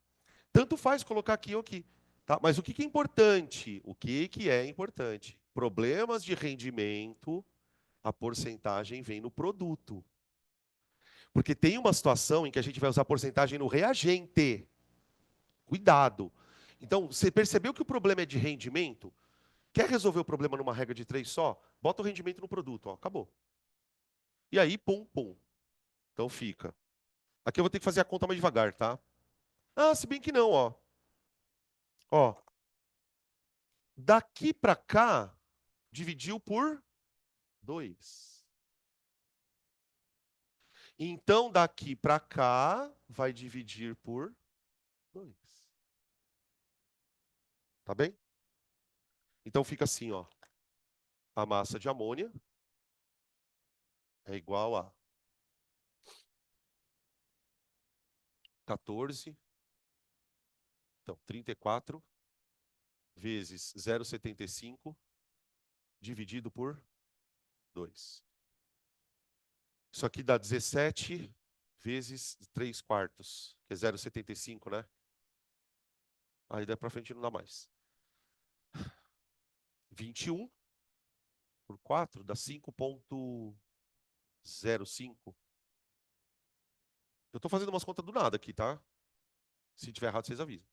Tanto faz colocar aqui ou aqui. Tá? Mas o que que é importante? O que que é importante? Problemas de rendimento, a porcentagem vem no produto. Porque tem uma situação em que a gente vai usar porcentagem no reagente. Cuidado. Então, você percebeu que o problema é de rendimento? Quer resolver o problema numa regra de 3 só? Bota o rendimento no produto, ó, acabou. E aí, pum, pum. Então fica. Aqui eu vou ter que fazer a conta mais devagar, tá? Ah, se bem que não, ó. Ó, daqui para cá, dividiu por 2. Então, daqui para cá, vai dividir por 2. Tá bem? Então fica assim, ó. A massa de amônia é igual a 14, então 34 vezes 0,75 dividido por 2. Isso aqui dá 17 vezes 3 quartos, que é 0,75, né? Aí daí para frente não dá mais. 21 por 4 dá 5,05. Eu estou fazendo umas contas do nada aqui, tá? Se tiver errado, vocês avisam.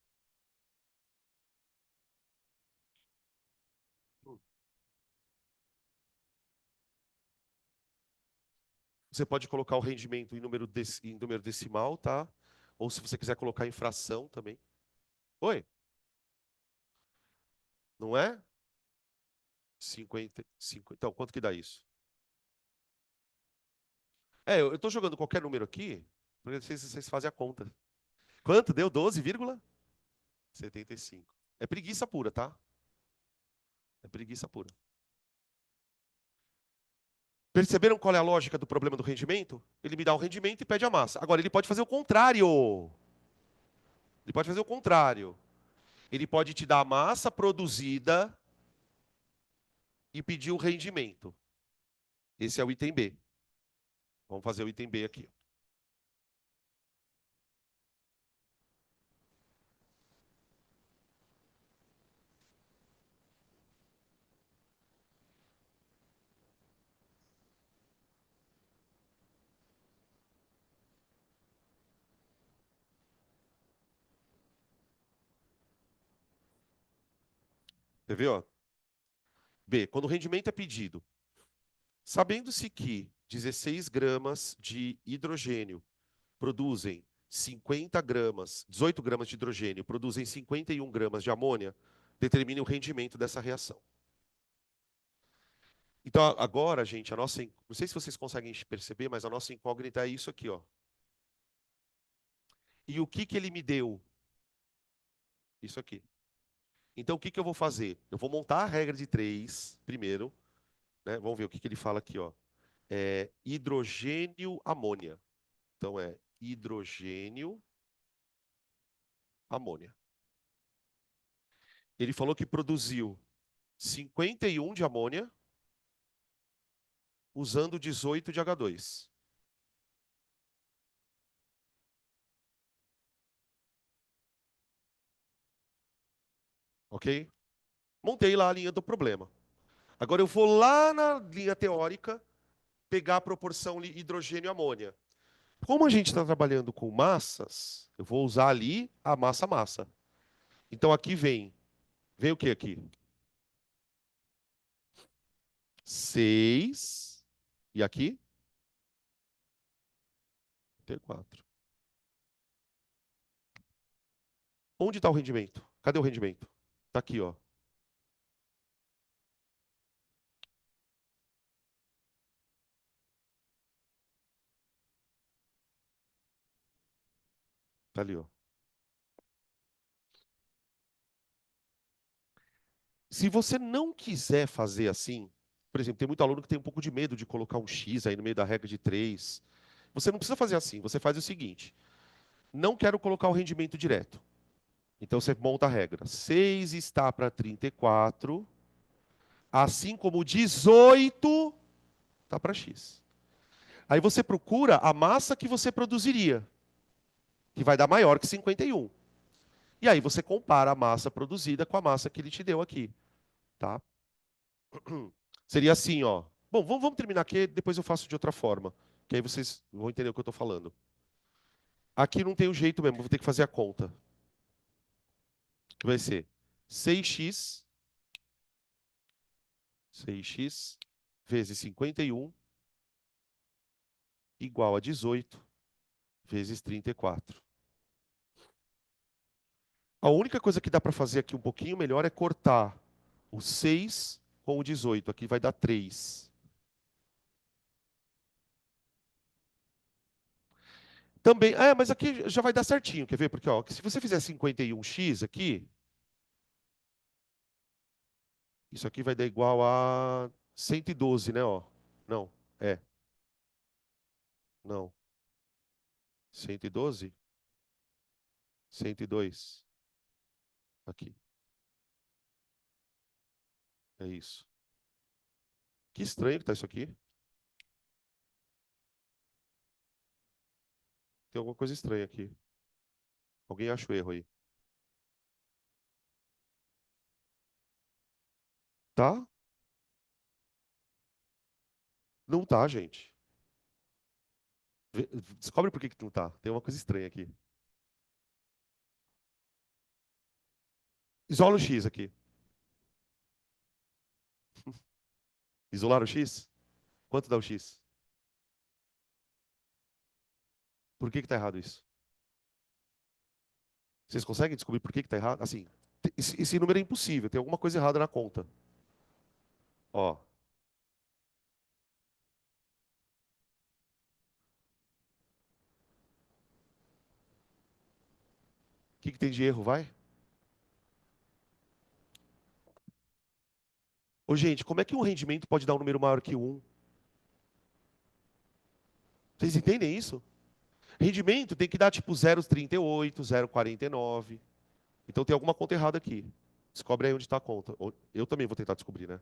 Você pode colocar o rendimento em número decimal, tá? Ou se você quiser colocar em fração também. Oi? Não é? 55. Então, quanto que dá isso? É, eu estou jogando qualquer número aqui, porque vocês fazem a conta. Quanto deu? 12,75. É preguiça pura, tá? É preguiça pura. Perceberam qual é a lógica do problema do rendimento? Ele me dá o rendimento e pede a massa. Agora, ele pode fazer o contrário. Ele pode fazer o contrário. Ele pode te dar a massa produzida e pedir o rendimento. Esse é o item B. Vamos fazer o item B aqui. Quer ver, ó? B. Quando o rendimento é pedido, sabendo-se que 16 gramas de hidrogênio produzem 50 gramas, 18 gramas de hidrogênio produzem 51 gramas de amônia, determine o rendimento dessa reação. Então, agora, gente, não sei se vocês conseguem perceber, mas a nossa incógnita é isso aqui, ó. E o que que ele me deu? Isso aqui. Então, o que que eu vou fazer? Eu vou montar a regra de 3 primeiro, né? Vamos ver o que que ele fala aqui, ó. É hidrogênio amônia. Então, é hidrogênio amônia. Ele falou que produziu 51 de amônia usando 18 de H2. Ok? Montei lá a linha do problema. Agora eu vou lá na linha teórica pegar a proporção hidrogênio-amônia. Como a gente está trabalhando com massas, eu vou usar ali a massa-massa. Então aqui vem o que aqui? 6. E aqui? 34. Onde está o rendimento? Cadê o rendimento? Está aqui, ó. Tá ali, ó. Se você não quiser fazer assim, por exemplo, tem muito aluno que tem um pouco de medo de colocar um X aí no meio da regra de 3. Você não precisa fazer assim. Você faz o seguinte: não quero colocar o rendimento direto. Então você monta a regra. 6 está para 34, assim como 18 está para X. Aí você procura a massa que você produziria, que vai dar maior que 51. E aí você compara a massa produzida com a massa que ele te deu aqui, tá? Seria assim, ó. Bom, vamos terminar aqui, depois eu faço de outra forma, que aí vocês vão entender o que eu estou falando. Aqui não tem o jeito mesmo, vou ter que fazer a conta. Que vai ser 6x, 6x vezes 51 igual a 18 vezes 34. A única coisa que dá para fazer aqui um pouquinho melhor é cortar o 6 com o 18. Aqui vai dar 3. Também, mas aqui já vai dar certinho, quer ver? Porque ó, se você fizer 51x aqui, isso aqui vai dar igual a 112, né? Ó. Não, é, não. 112, 102. Aqui, é isso. Que estranho que tá isso aqui. Tem alguma coisa estranha aqui. Alguém acha o erro aí. Tá? Não tá, gente. Descobre por que que não tá. Tem uma coisa estranha aqui. Isola o X aqui. Isolar o X? Quanto dá o X? Por que que tá errado isso? Vocês conseguem descobrir por que que tá errado? Assim, esse número é impossível. Tem alguma coisa errada na conta. Ó, o que que tem de erro, vai? Ô, gente, como é que um rendimento pode dar um número maior que um? Vocês entendem isso? Rendimento tem que dar tipo 0,38, 0,49. Então tem alguma conta errada aqui. Descobre aí onde está a conta. Eu também vou tentar descobrir, né?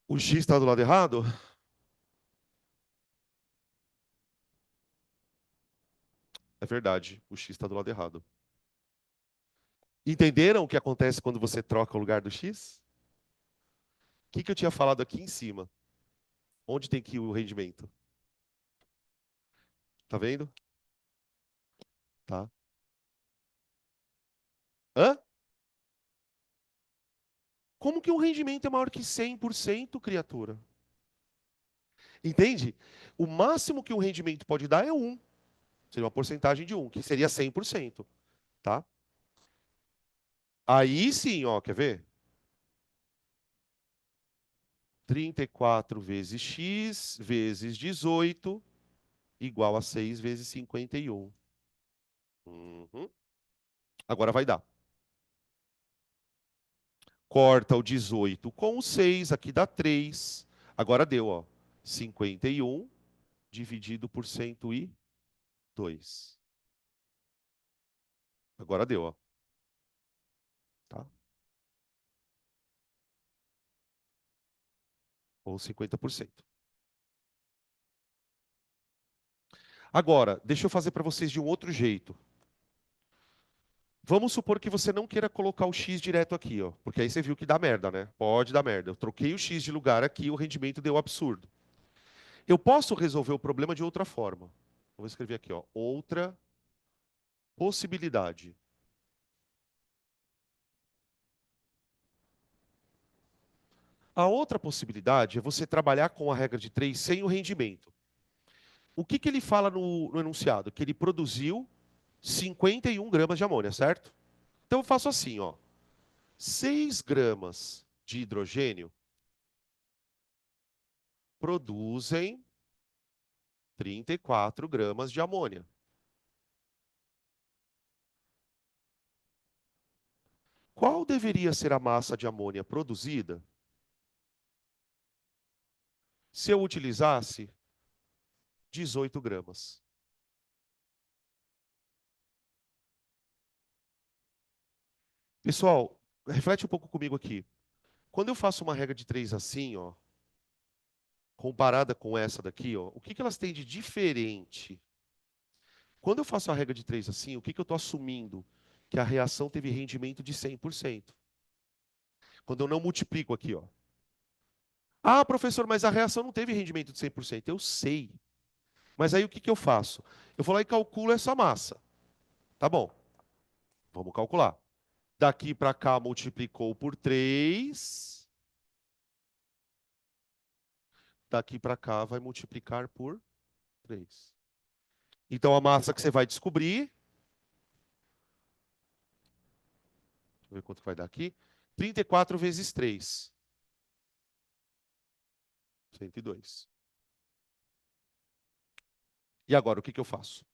O X está do lado errado? É verdade, o X está do lado errado. Entenderam o que acontece quando você troca o lugar do X? O que que eu tinha falado aqui em cima? Onde tem que ir o rendimento? Tá vendo? Tá. Hã? Como que um rendimento é maior que 100%, criatura? Entende? O máximo que um rendimento pode dar é 1. Seria uma porcentagem de 1, que seria 100%. Tá? Aí sim, ó, quer ver? 34 vezes x vezes 18 igual a 6 vezes 51. Uhum. Agora vai dar. Corta o 18 com o 6, aqui dá 3. Agora deu, ó. 51 dividido por 102. Agora deu, ó. Tá? Ou 50%. Agora, deixa eu fazer para vocês de um outro jeito. Vamos supor que você não queira colocar o X direto aqui, ó, porque aí você viu que dá merda, né? Pode dar merda. Eu troquei o X de lugar aqui, o rendimento deu absurdo. Eu posso resolver o problema de outra forma. Vou escrever aqui, ó, outra possibilidade. A outra possibilidade é você trabalhar com a regra de 3 sem o rendimento. O que que ele fala no enunciado? Que ele produziu 51 gramas de amônia, certo? Então eu faço assim, ó. 6 gramas de hidrogênio produzem 34 gramas de amônia. Qual deveria ser a massa de amônia produzida se eu utilizasse 18 gramas? Pessoal, reflete um pouco comigo aqui. Quando eu faço uma regra de 3 assim, ó, comparada com essa daqui, ó, o que que elas têm de diferente? Quando eu faço a regra de 3 assim, o que que eu estou assumindo? Que a reação teve rendimento de 100%. Quando eu não multiplico aqui, ó. Ah, professor, mas a reação não teve rendimento de 100%. Eu sei. Mas aí o que que eu faço? Eu vou lá e calculo essa massa. Tá bom, vamos calcular. Daqui para cá multiplicou por 3. Daqui para cá vai multiplicar por 3. Então a massa que você vai descobrir, deixa eu ver quanto vai dar aqui, 34 vezes 3, 102. E agora o que que eu faço?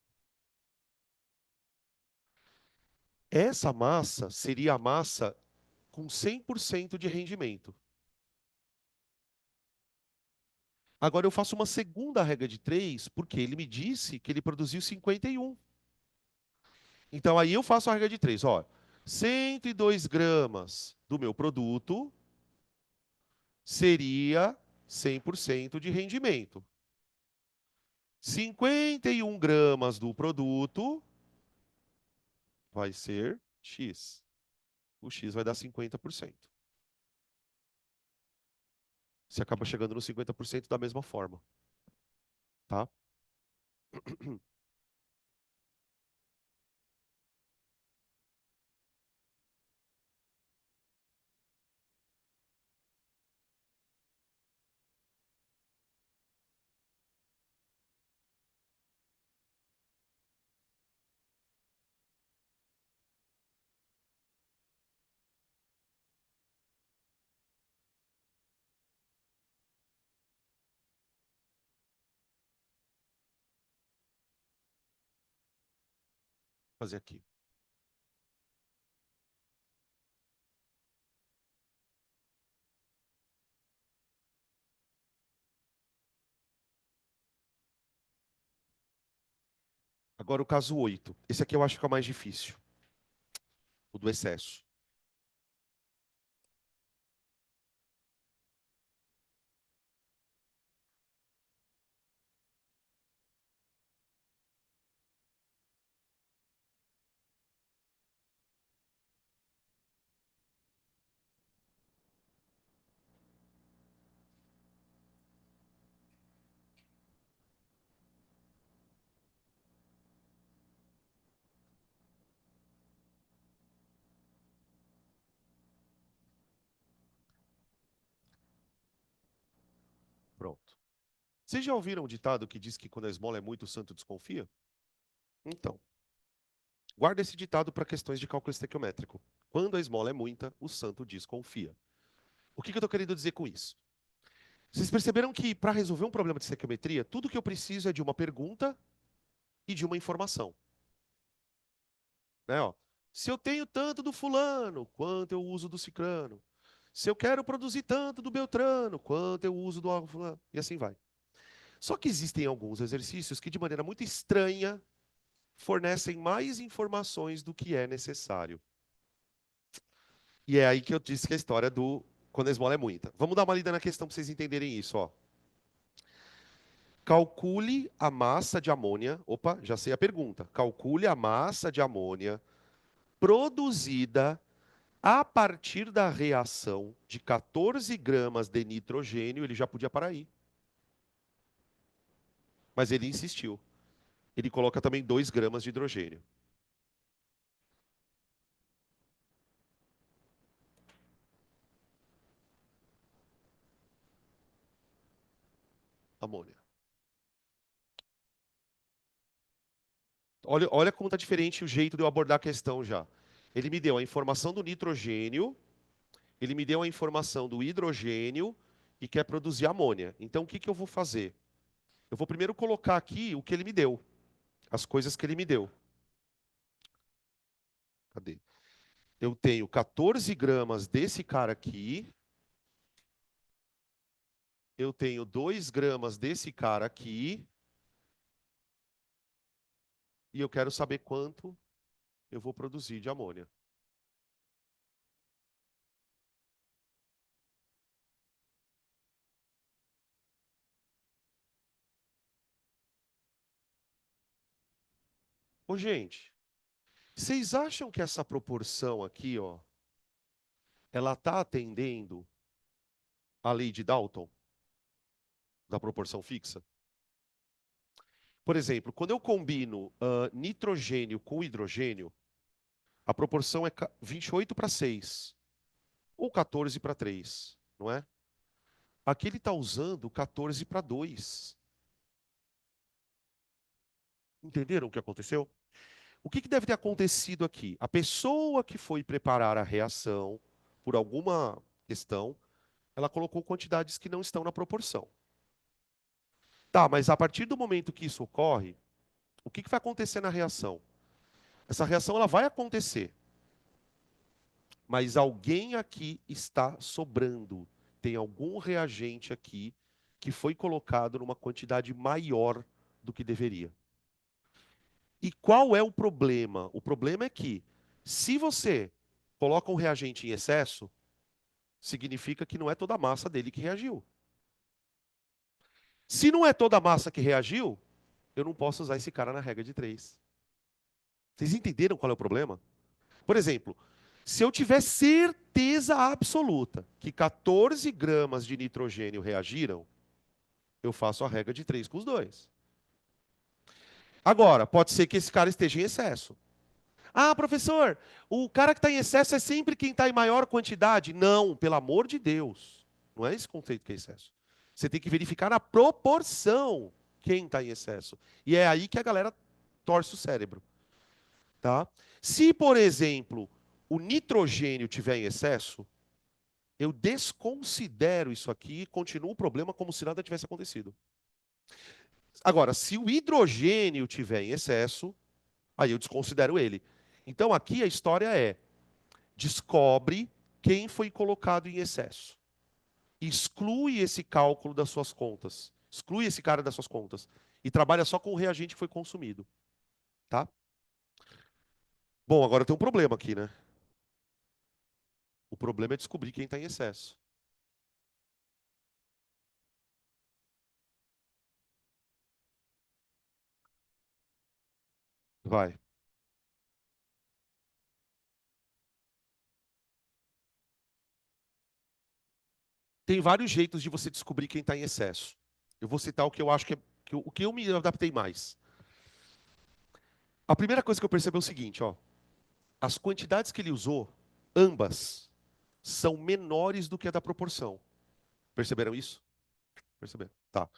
Essa massa seria a massa com 100% de rendimento. Agora eu faço uma segunda regra de 3, porque ele me disse que ele produziu 51. Então aí eu faço a regra de 3. Ó, 102 gramas do meu produto seria 100% de rendimento. 51 gramas do produto vai ser X. O X vai dar 50%. Você acaba chegando no 50% da mesma forma, tá? Vou fazer aqui. Agora o caso 8. Esse aqui eu acho que é o mais difícil. O do excesso. Pronto. Vocês já ouviram um ditado que diz que quando a esmola é muito, o santo desconfia? Então, guarda esse ditado para questões de cálculo estequiométrico. Quando a esmola é muita, o santo desconfia. O que que eu estou querendo dizer com isso? Vocês perceberam que para resolver um problema de estequiometria, tudo que eu preciso é de uma pergunta e de uma informação. Né, ó? Se eu tenho tanto do fulano, quanto eu uso do cicrano? Se eu quero produzir tanto do beltrano, quanto eu uso do fulano? E assim vai. Só que existem alguns exercícios que, de maneira muito estranha, fornecem mais informações do que é necessário. E é aí que eu disse que a história do quando a esmola é muita. Vamos dar uma lida na questão para vocês entenderem isso, ó. Calcule a massa de amônia. Opa, já sei a pergunta. Calcule a massa de amônia produzida a partir da reação de 14 gramas de nitrogênio. Ele já podia parar aí. Mas ele insistiu. Ele coloca também 2 gramas de hidrogênio. Amônia. Olha como está diferente o jeito de eu abordar a questão já. Ele me deu a informação do nitrogênio, ele me deu a informação do hidrogênio e quer produzir amônia. Então, o que que eu vou fazer? Eu vou primeiro colocar aqui o que ele me deu, as coisas que ele me deu. Cadê? Eu tenho 14 gramas desse cara aqui, eu tenho 2 gramas desse cara aqui, e eu quero saber quanto eu vou produzir de amônia. Ô, gente, vocês acham que essa proporção aqui, ó, ela está atendendo a lei de Dalton, da proporção fixa? Por exemplo, quando eu combino nitrogênio com hidrogênio, a proporção é 28 para 6, ou 14 para 3, não é? Aqui ele está usando 14 para 2. Entenderam o que aconteceu? O que deve ter acontecido aqui? A pessoa que foi preparar a reação, por alguma questão, ela colocou quantidades que não estão na proporção. Tá, mas a partir do momento que isso ocorre, o que vai acontecer na reação? Essa reação ela vai acontecer, mas alguém aqui está sobrando. Tem algum reagente aqui que foi colocado numa quantidade maior do que deveria. E qual é o problema? O problema é que, se você coloca um reagente em excesso, significa que não é toda a massa dele que reagiu. Se não é toda a massa que reagiu, eu não posso usar esse cara na regra de 3. Vocês entenderam qual é o problema? Por exemplo, se eu tiver certeza absoluta que 14 gramas de nitrogênio reagiram, eu faço a regra de 3 com os dois. Agora, pode ser que esse cara esteja em excesso. Ah, professor, o cara que está em excesso é sempre quem está em maior quantidade. Não, pelo amor de Deus. Não é esse conceito que é excesso. Você tem que verificar na proporção quem está em excesso. E é aí que a galera torce o cérebro. Tá? Se, por exemplo, o nitrogênio tiver em excesso, eu desconsidero isso aqui e continuo o problema como se nada tivesse acontecido. Agora, se o hidrogênio tiver em excesso, aí eu desconsidero ele. Então aqui a história é: descobre quem foi colocado em excesso. Exclui esse cálculo das suas contas. Exclui esse cara das suas contas. E trabalha só com o reagente que foi consumido. Tá? Bom, agora tem um problema aqui, né? O problema é descobrir quem está em excesso. Vai. Tem vários jeitos de você descobrir quem está em excesso. Eu vou citar o que eu acho o que eu me adaptei mais. A primeira coisa que eu percebi é o seguinte, ó. As quantidades que ele usou, ambas, são menores do que a da proporção. Perceberam isso? Perceberam? Tá.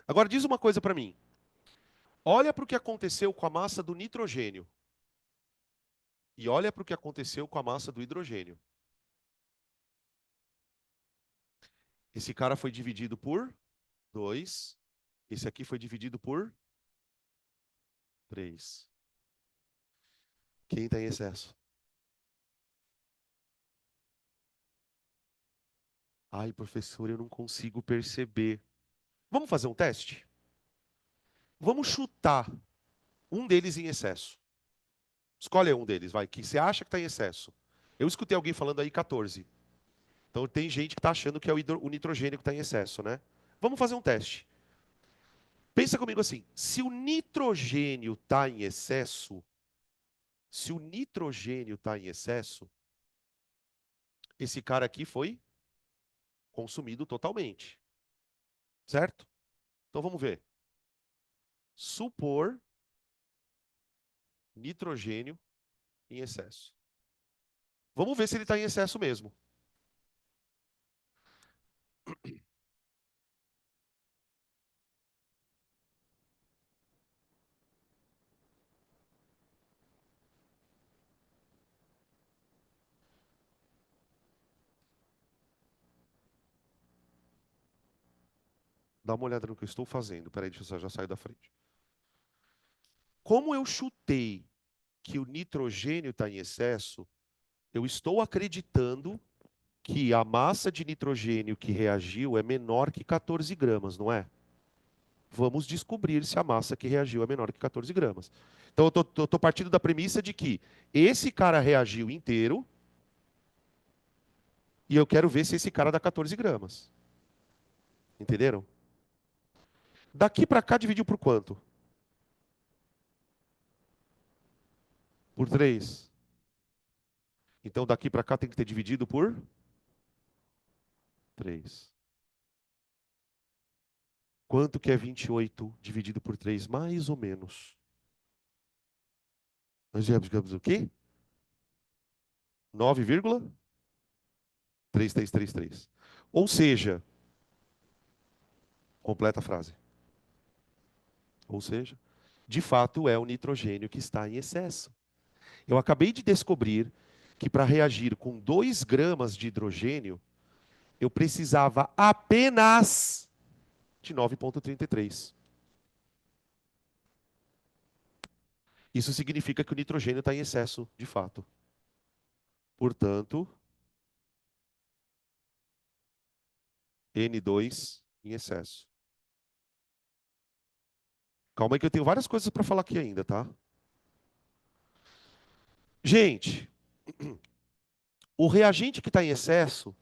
Agora diz uma coisa para mim. Olha para o que aconteceu com a massa do nitrogênio e olha para o que aconteceu com a massa do hidrogênio. Esse cara foi dividido por 2. Esse aqui foi dividido por 3. Quem está em excesso? Ai, professor, eu não consigo perceber. Vamos fazer um teste? Vamos chutar um deles em excesso. Escolhe um deles, vai, que você acha que está em excesso. Eu escutei alguém falando aí 14. Então tem gente que está achando que é o nitrogênio que está em excesso, né? Vamos fazer um teste. Pensa comigo assim: se o nitrogênio está em excesso, se o nitrogênio está em excesso, esse cara aqui foi consumido totalmente, certo? Então vamos ver. Supor nitrogênio em excesso. Vamos ver se ele está em excesso mesmo. Dá uma olhada no que eu estou fazendo. Peraí, deixa eu já sair da frente. Como eu chutei que o nitrogênio está em excesso, Eu estou acreditando que a massa de nitrogênio que reagiu é menor que 14 gramas, não é? Vamos descobrir se a massa que reagiu é menor que 14 gramas. Então, eu estou partindo da premissa de que esse cara reagiu inteiro e eu quero ver se esse cara dá 14 gramas. Entenderam? Daqui para cá dividiu por quanto? Por 3. Então, daqui para cá tem que ter dividido por 3. Quanto que é 28 dividido por 3? Mais ou menos. Nós digamos o quê? 9,3333. Ou seja, completa a frase. Ou seja, de fato é o nitrogênio que está em excesso. Eu acabei de descobrir que para reagir com 2 gramas de hidrogênio, eu precisava apenas de 9,33. Isso significa que o nitrogênio está em excesso, de fato. Portanto, N2 em excesso. Calma aí que eu tenho várias coisas para falar aqui ainda, tá? Gente, o reagente que está em excesso,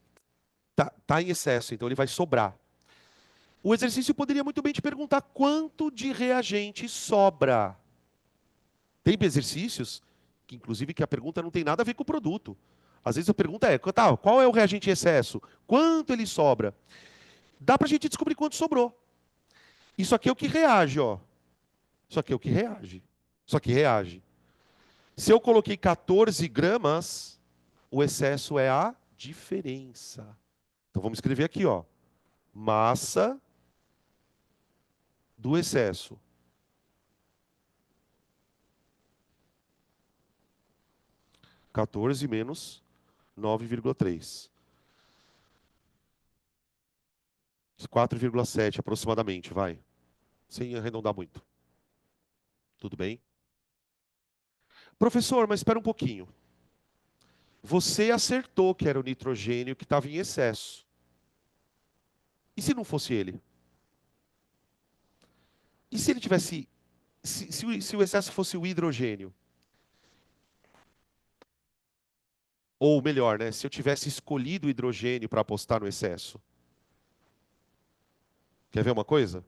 tá em excesso, então ele vai sobrar. O exercício poderia muito bem te perguntar quanto de reagente sobra. Tem exercícios que, inclusive, que a pergunta não tem nada a ver com o produto. Às vezes a pergunta é, tá, qual é o reagente em excesso? Quanto ele sobra? Dá para a gente descobrir quanto sobrou. Isso aqui é o que reage, ó. Isso aqui é o que reage. Isso aqui reage. Se eu coloquei 14 gramas, o excesso é a diferença. Então vamos escrever aqui, ó. Massa do excesso. 14 menos 9,3. 4,7 aproximadamente, vai. Sem arredondar muito. Tudo bem? Professor, mas espera um pouquinho. Você acertou que era o nitrogênio que estava em excesso. E se não fosse ele? E se ele tivesse. Se o excesso fosse o hidrogênio? Ou melhor, né? Se eu tivesse escolhido o hidrogênio para apostar no excesso? Quer ver uma coisa?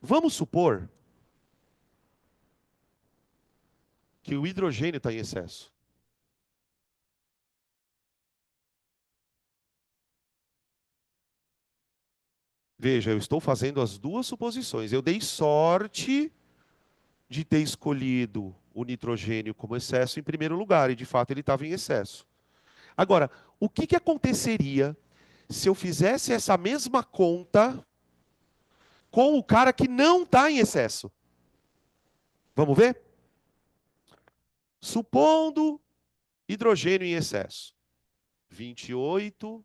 Vamos supor que o hidrogênio está em excesso. Veja, eu estou fazendo as duas suposições. Eu dei sorte de ter escolhido o nitrogênio como excesso em primeiro lugar, e de fato ele estava em excesso. Agora, o que aconteceria se eu fizesse essa mesma conta com o cara que não está em excesso? Vamos ver? Supondo hidrogênio em excesso. 28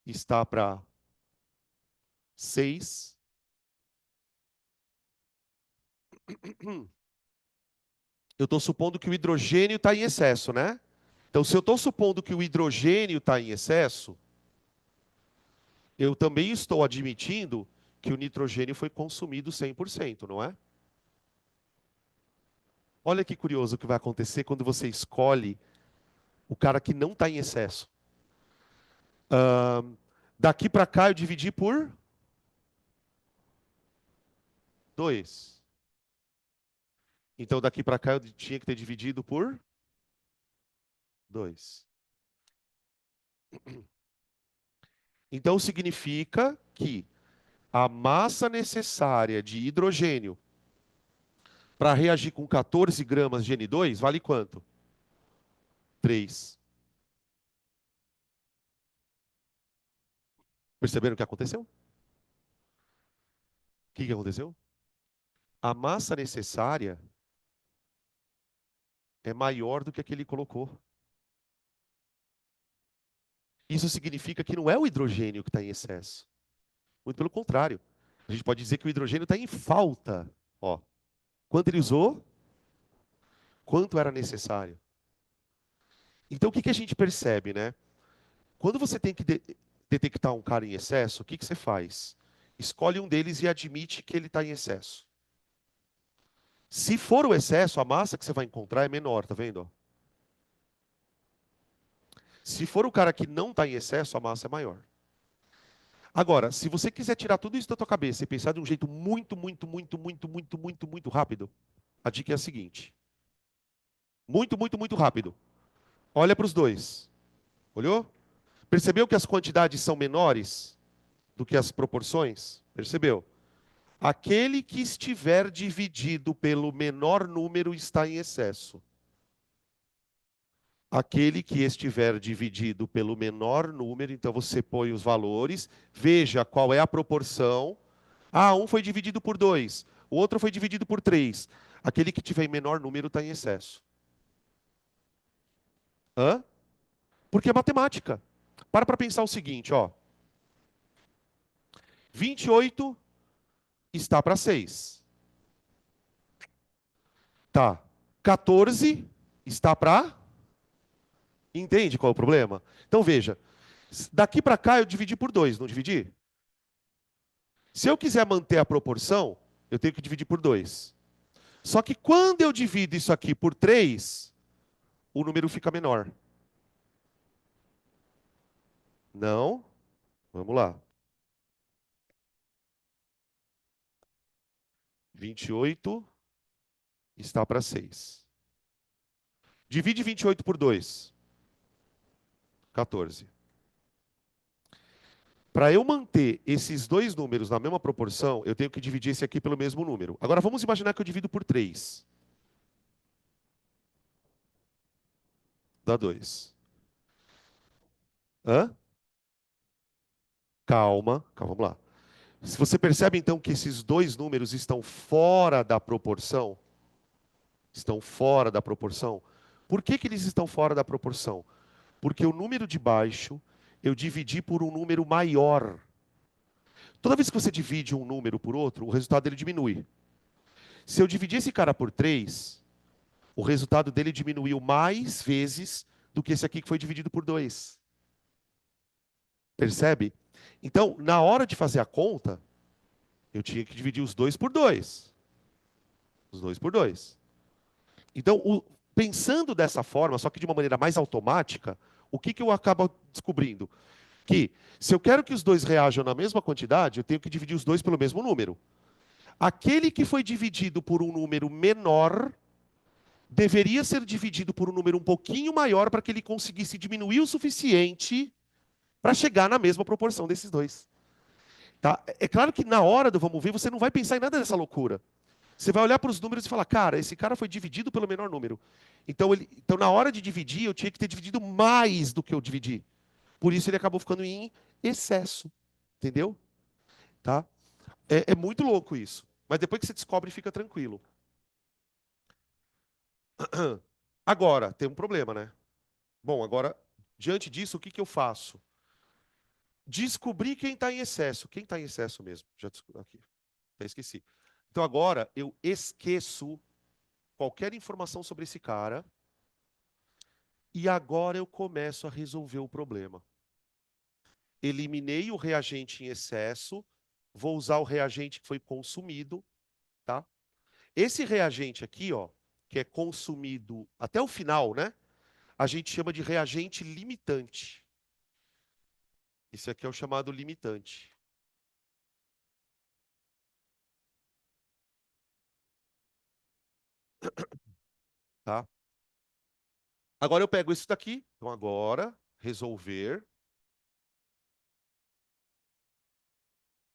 está para 6. Eu estou supondo que o hidrogênio está em excesso, né? Então, se eu estou supondo que o hidrogênio está em excesso, eu também estou admitindo que o nitrogênio foi consumido 100%, não é? Olha que curioso o que vai acontecer quando você escolhe o cara que não está em excesso. Daqui para cá eu dividi por 2. Então daqui para cá eu tinha que ter dividido por 2. Então significa que a massa necessária de hidrogênio para reagir com 14 gramas de N2 vale quanto? 3. Perceberam o que aconteceu? O que aconteceu? A massa necessária é maior do que a que ele colocou. Isso significa que não é o hidrogênio que está em excesso. Muito pelo contrário. A gente pode dizer que o hidrogênio está em falta. Ó, quanto ele usou? quanto era necessário. Então, o que que a gente percebe, né? Quando você tem que detectar um cara em excesso, o que que você faz? Escolhe um deles e admite que ele está em excesso. Se for o excesso, a massa que você vai encontrar é menor, tá vendo? Se for o cara que não está em excesso, a massa é maior. Agora, se você quiser tirar tudo isso da tua cabeça e pensar de um jeito muito rápido, a dica é a seguinte: muito rápido. Olha para os dois. Olhou? Percebeu que as quantidades são menores do que as proporções? Percebeu? Aquele que estiver dividido pelo menor número está em excesso. Aquele que estiver dividido pelo menor número, então você põe os valores, veja qual é a proporção. Ah, um foi dividido por 2, o outro foi dividido por 3. Aquele que tiver em menor número está em excesso. Hã? Porque é matemática. Para pensar o seguinte, ó. 28 está para 6. Tá. 14 está para... Entende qual é o problema? Então veja, daqui para cá eu dividi por 2, não dividi? Se eu quiser manter a proporção, eu tenho que dividir por 2. Só que quando eu divido isso aqui por 3, o número fica menor. Não? Vamos lá. 28 está para 6. Divide 28 por 2. 14. Para eu manter esses dois números na mesma proporção, eu tenho que dividir esse aqui pelo mesmo número. Agora vamos imaginar que eu divido por 3. Dá 2. Hã? Calma, calma, vamos lá. Se você percebe então que esses dois números estão fora da proporção, estão fora da proporção. Por que que eles estão fora da proporção? Porque o número de baixo eu dividi por um número maior. Toda vez que você divide um número por outro, o resultado dele diminui. Se eu dividir esse cara por 3, o resultado dele diminuiu mais vezes do que esse aqui que foi dividido por 2. Percebe? Então, na hora de fazer a conta, eu tinha que dividir os dois por 2. Os dois por 2. Então, pensando dessa forma, só que de uma maneira mais automática, o que, que eu acabo descobrindo? Que se eu quero que os dois reajam na mesma quantidade, eu tenho que dividir os dois pelo mesmo número. Aquele que foi dividido por um número menor deveria ser dividido por um número um pouquinho maior para que ele conseguisse diminuir o suficiente para chegar na mesma proporção desses dois. Tá? É claro que na hora do vamos ver, você não vai pensar em nada dessa loucura. Você vai olhar para os números e falar, cara, esse cara foi dividido pelo menor número. Então, na hora de dividir, eu tinha que ter dividido mais do que eu dividi. Por isso ele acabou ficando em excesso. Entendeu? Tá? É muito louco isso. Mas depois que você descobre, fica tranquilo. Agora, tem um problema, né? Bom, agora, diante disso, o que que eu faço? Descobrir quem está em excesso. Quem está em excesso mesmo? Já descobri aqui. Até esqueci. Então agora eu esqueço qualquer informação sobre esse cara e agora eu começo a resolver o problema. Eliminei o reagente em excesso, vou usar o reagente que foi consumido, tá? Esse reagente aqui, ó, que é consumido até o final, né? A gente chama de reagente limitante. Esse aqui é o chamado limitante, tá? Agora eu pego isso daqui, então agora resolver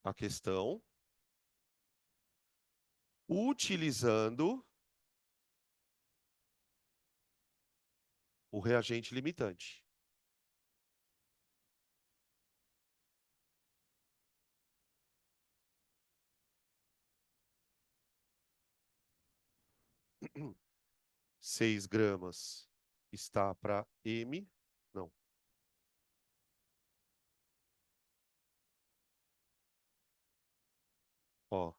a questão utilizando o reagente limitante. 6 gramas está para M. Não, ó.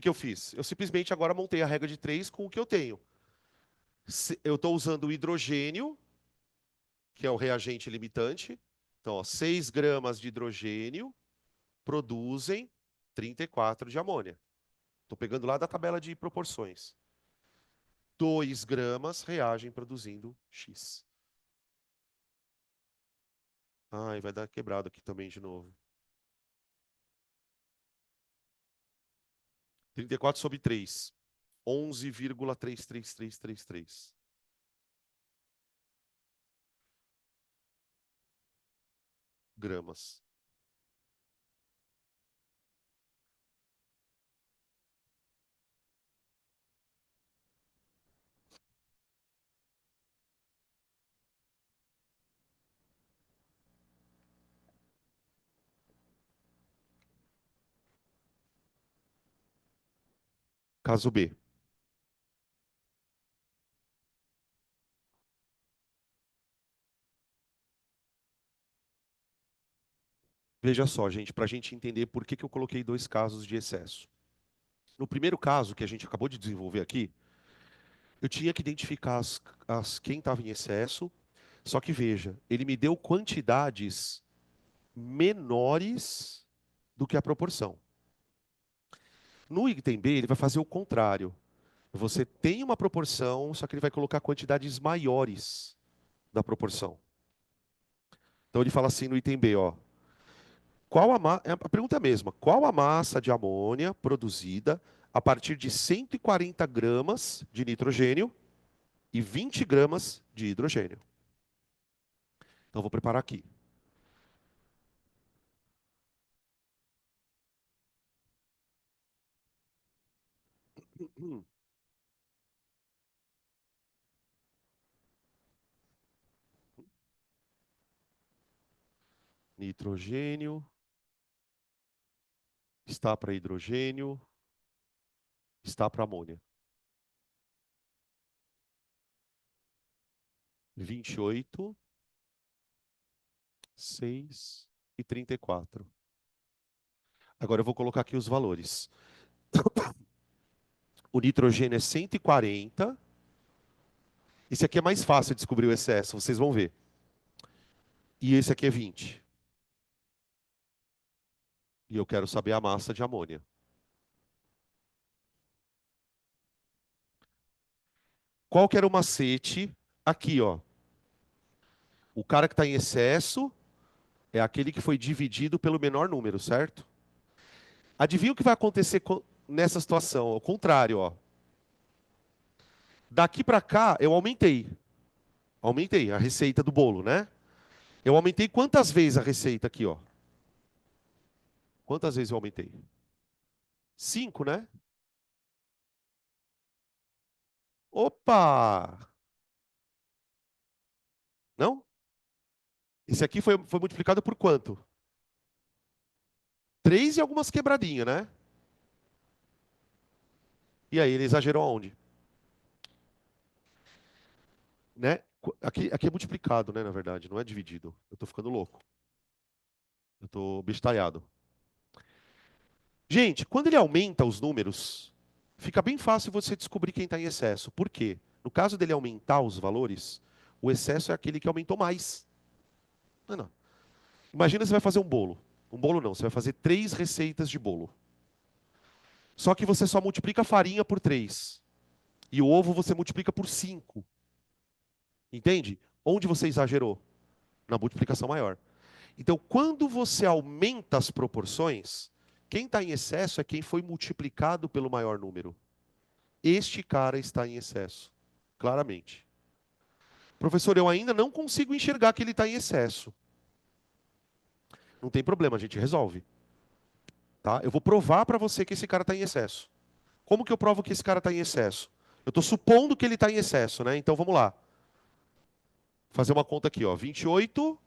que eu fiz? Eu simplesmente agora montei a regra de 3 com o que eu tenho. Eu estou usando o hidrogênio, que é o reagente limitante. Então, ó, 6 gramas de hidrogênio produzem 34 de amônia. Estou pegando lá da tabela de proporções. 2 gramas reagem produzindo X. Ai, vai dar quebrado aqui também de novo. 34 sobre 3. 11,33333 gramas. Caso B. Veja só, gente, para a gente entender por que eu coloquei dois casos de excesso. No primeiro caso, que a gente acabou de desenvolver aqui, eu tinha que identificar quem estava em excesso, só que veja, ele me deu quantidades menores do que a proporção. No item B, ele vai fazer o contrário. Você tem uma proporção, só que ele vai colocar quantidades maiores da proporção. Então ele fala assim no item B, ó. A pergunta é a mesma. Qual a massa de amônia produzida a partir de 140 gramas de nitrogênio e 20 gramas de hidrogênio? Então vou preparar aqui. Nitrogênio está para hidrogênio, está para amônia. 28, 6 e 34. Agora eu vou colocar aqui os valores. O nitrogênio é 140. Esse aqui é mais fácil de descobrir o excesso, vocês vão ver. E esse aqui é 20. E eu quero saber a massa de amônia. Qual que era o macete? Aqui, ó. O cara que está em excesso é aquele que foi dividido pelo menor número, certo? Adivinha o que vai acontecer nessa situação? Ao contrário, ó. Daqui para cá, eu aumentei. Aumentei a receita do bolo, né? Eu aumentei quantas vezes a receita aqui, ó? Quantas vezes eu aumentei? 5, né? Opa! Não? Esse aqui foi multiplicado por quanto? 3 e algumas quebradinhas, né? E aí, ele exagerou aonde? Né? Aqui é multiplicado, né, na verdade, não é dividido. Eu tô ficando louco. Eu tô bestalhado. Gente, quando ele aumenta os números, fica bem fácil você descobrir quem está em excesso. Por quê? No caso dele aumentar os valores, o excesso é aquele que aumentou mais. Não, não. Imagina você vai fazer um bolo. Um bolo não, você vai fazer 3 receitas de bolo. Só que você só multiplica a farinha por 3. E o ovo você multiplica por 5. Entende? Onde você exagerou? Na multiplicação maior. Então, quando você aumenta as proporções, quem está em excesso é quem foi multiplicado pelo maior número. Este cara está em excesso, claramente. Professor, eu ainda não consigo enxergar que ele está em excesso. Não tem problema, a gente resolve. Tá? Eu vou provar para você que esse cara está em excesso. Como que eu provo que esse cara está em excesso? Eu estou supondo que ele está em excesso, né? Então vamos lá. Fazer uma conta aqui, ó. 28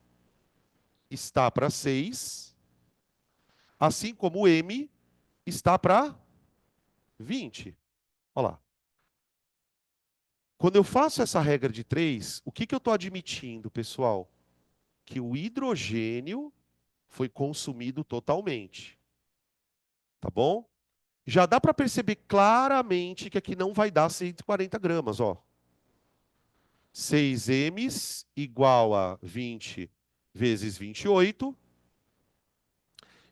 está para 6, assim como o M está para 20. Olha lá. Quando eu faço essa regra de 3, o que eu estou admitindo, pessoal? Que o hidrogênio foi consumido totalmente. Tá bom? Já dá para perceber claramente que aqui não vai dar 140 gramas, ó. 6 m's igual a 20 vezes 28.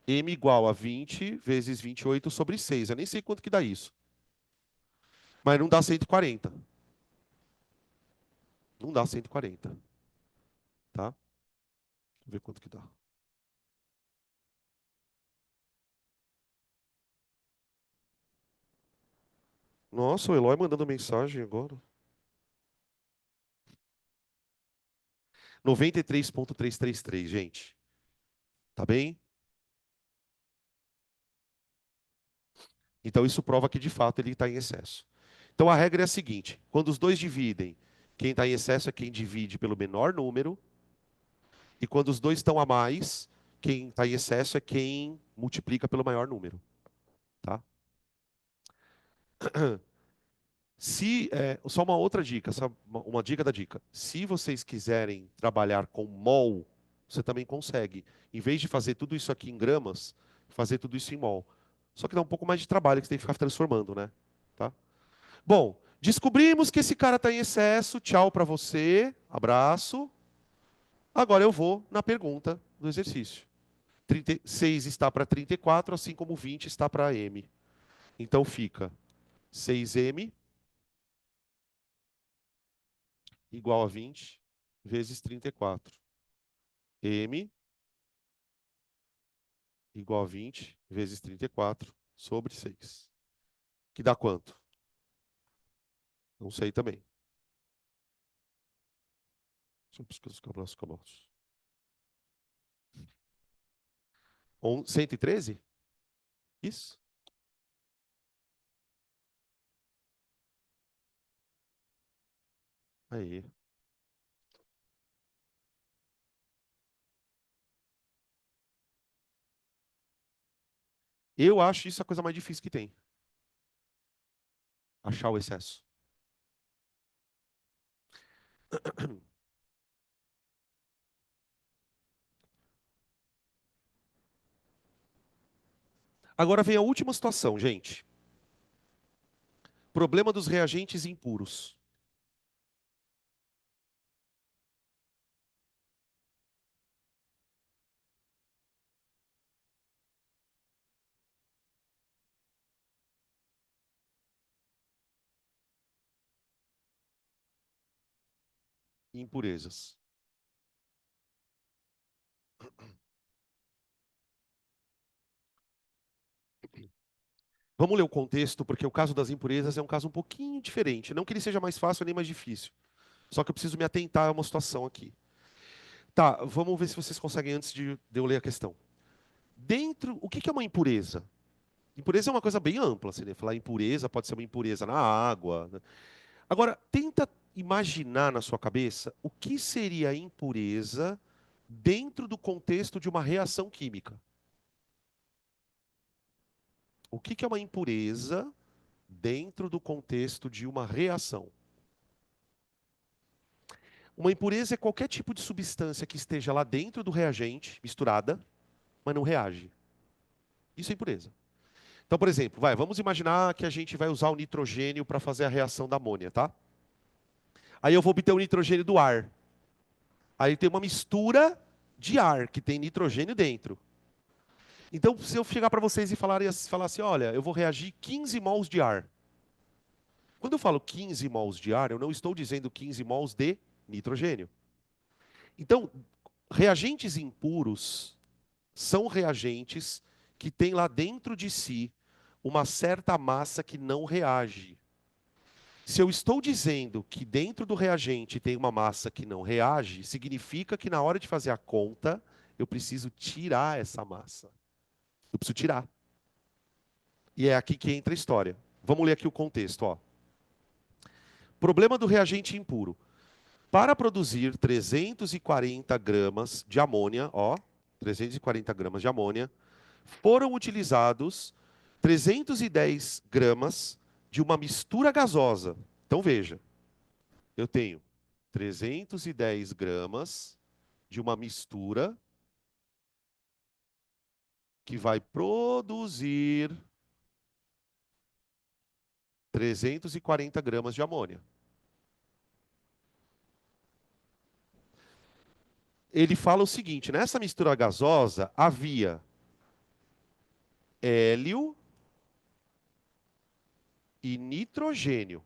M igual a 20 vezes 28 sobre 6. Eu nem sei quanto que dá isso. Mas não dá 140. Não dá 140. Tá? Deixa eu ver quanto que dá. Nossa, o Eloy mandando mensagem agora. 93,333, gente. Tá bem? Então isso prova que de fato ele está em excesso. Então a regra é a seguinte: quando os dois dividem, quem está em excesso é quem divide pelo menor número, e quando os dois estão a mais, quem está em excesso é quem multiplica pelo maior número. Tá? Só uma outra dica, uma dica da dica. Se vocês quiserem trabalhar com mol, você também consegue. Em vez de fazer tudo isso aqui em gramas, fazer tudo isso em mol. Só que dá um pouco mais de trabalho, que você tem que ficar transformando, né? Tá? Bom, descobrimos que esse cara está em excesso. Tchau para você. Abraço. Agora eu vou na pergunta do exercício. 36 está para 34, assim como 20 está para m. Então fica 6m igual a 20 vezes 34. M igual a 20 vezes 34 sobre 6. Que dá quanto? Não sei também. Deixa eu pesquisar os cabelos. 113? Isso? Aí. Eu acho isso a coisa mais difícil que tem. Achar o excesso. Agora vem a última situação, gente. Problema dos reagentes impuros. Impurezas. Vamos ler o contexto, porque o caso das impurezas é um caso um pouquinho diferente. Não que ele seja mais fácil nem mais difícil. Só que eu preciso me atentar a uma situação aqui. Tá, vamos ver se vocês conseguem antes de eu ler a questão. O que é uma impureza? Impureza é uma coisa bem ampla. Você falar impureza pode ser uma impureza na água, né? Agora, tenta imaginar na sua cabeça o que seria impureza dentro do contexto de uma reação química. O que é uma impureza dentro do contexto de uma reação? Uma impureza é qualquer tipo de substância que esteja lá dentro do reagente, misturada, mas não reage. Isso é impureza. Então, por exemplo, vamos imaginar que a gente vai usar o nitrogênio para fazer a reação da amônia, tá? Aí eu vou obter o nitrogênio do ar. Aí tem uma mistura de ar que tem nitrogênio dentro. Então, se eu chegar para vocês e falar assim, olha, eu vou reagir 15 mols de ar. Quando eu falo 15 mols de ar, eu não estou dizendo 15 mols de nitrogênio. Então, reagentes impuros são reagentes que têm lá dentro de si uma certa massa que não reage. Se eu estou dizendo que dentro do reagente tem uma massa que não reage, significa que na hora de fazer a conta, eu preciso tirar essa massa. Eu preciso tirar. E é aqui que entra a história. Vamos ler aqui o contexto, ó. Problema do reagente impuro. Para produzir 340 gramas de amônia, ó, 340 gramas de amônia, foram utilizados 310 gramas de uma mistura gasosa. Então veja, eu tenho 310 gramas de uma mistura que vai produzir 340 gramas de amônia. Ele fala o seguinte: nessa mistura gasosa havia hélio e nitrogênio.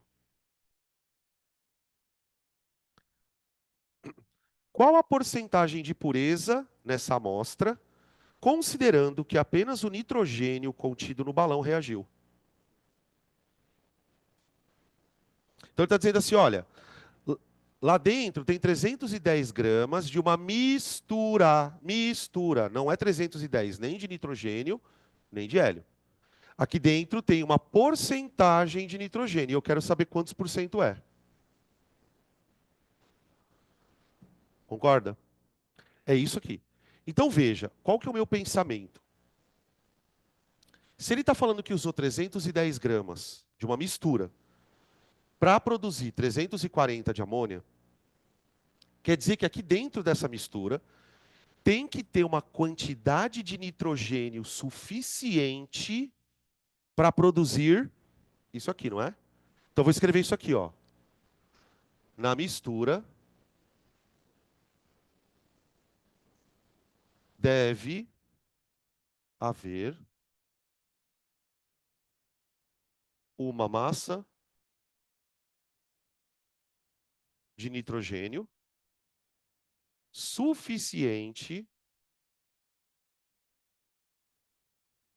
Qual a porcentagem de pureza nessa amostra, considerando que apenas o nitrogênio contido no balão reagiu? Então ele está dizendo assim: olha, lá dentro tem 310 gramas de uma mistura. Mistura. Não é 310 nem de nitrogênio, nem de hélio. Aqui dentro tem uma porcentagem de nitrogênio. E eu quero saber quantos por cento é. Concorda? É isso aqui. Então veja, qual que é o meu pensamento? Se ele está falando que usou 310 gramas de uma mistura para produzir 340 de amônia, quer dizer que aqui dentro dessa mistura tem que ter uma quantidade de nitrogênio suficiente para produzir isso aqui, não é? Então vou escrever isso aqui, ó. Na mistura deve haver uma massa de nitrogênio suficiente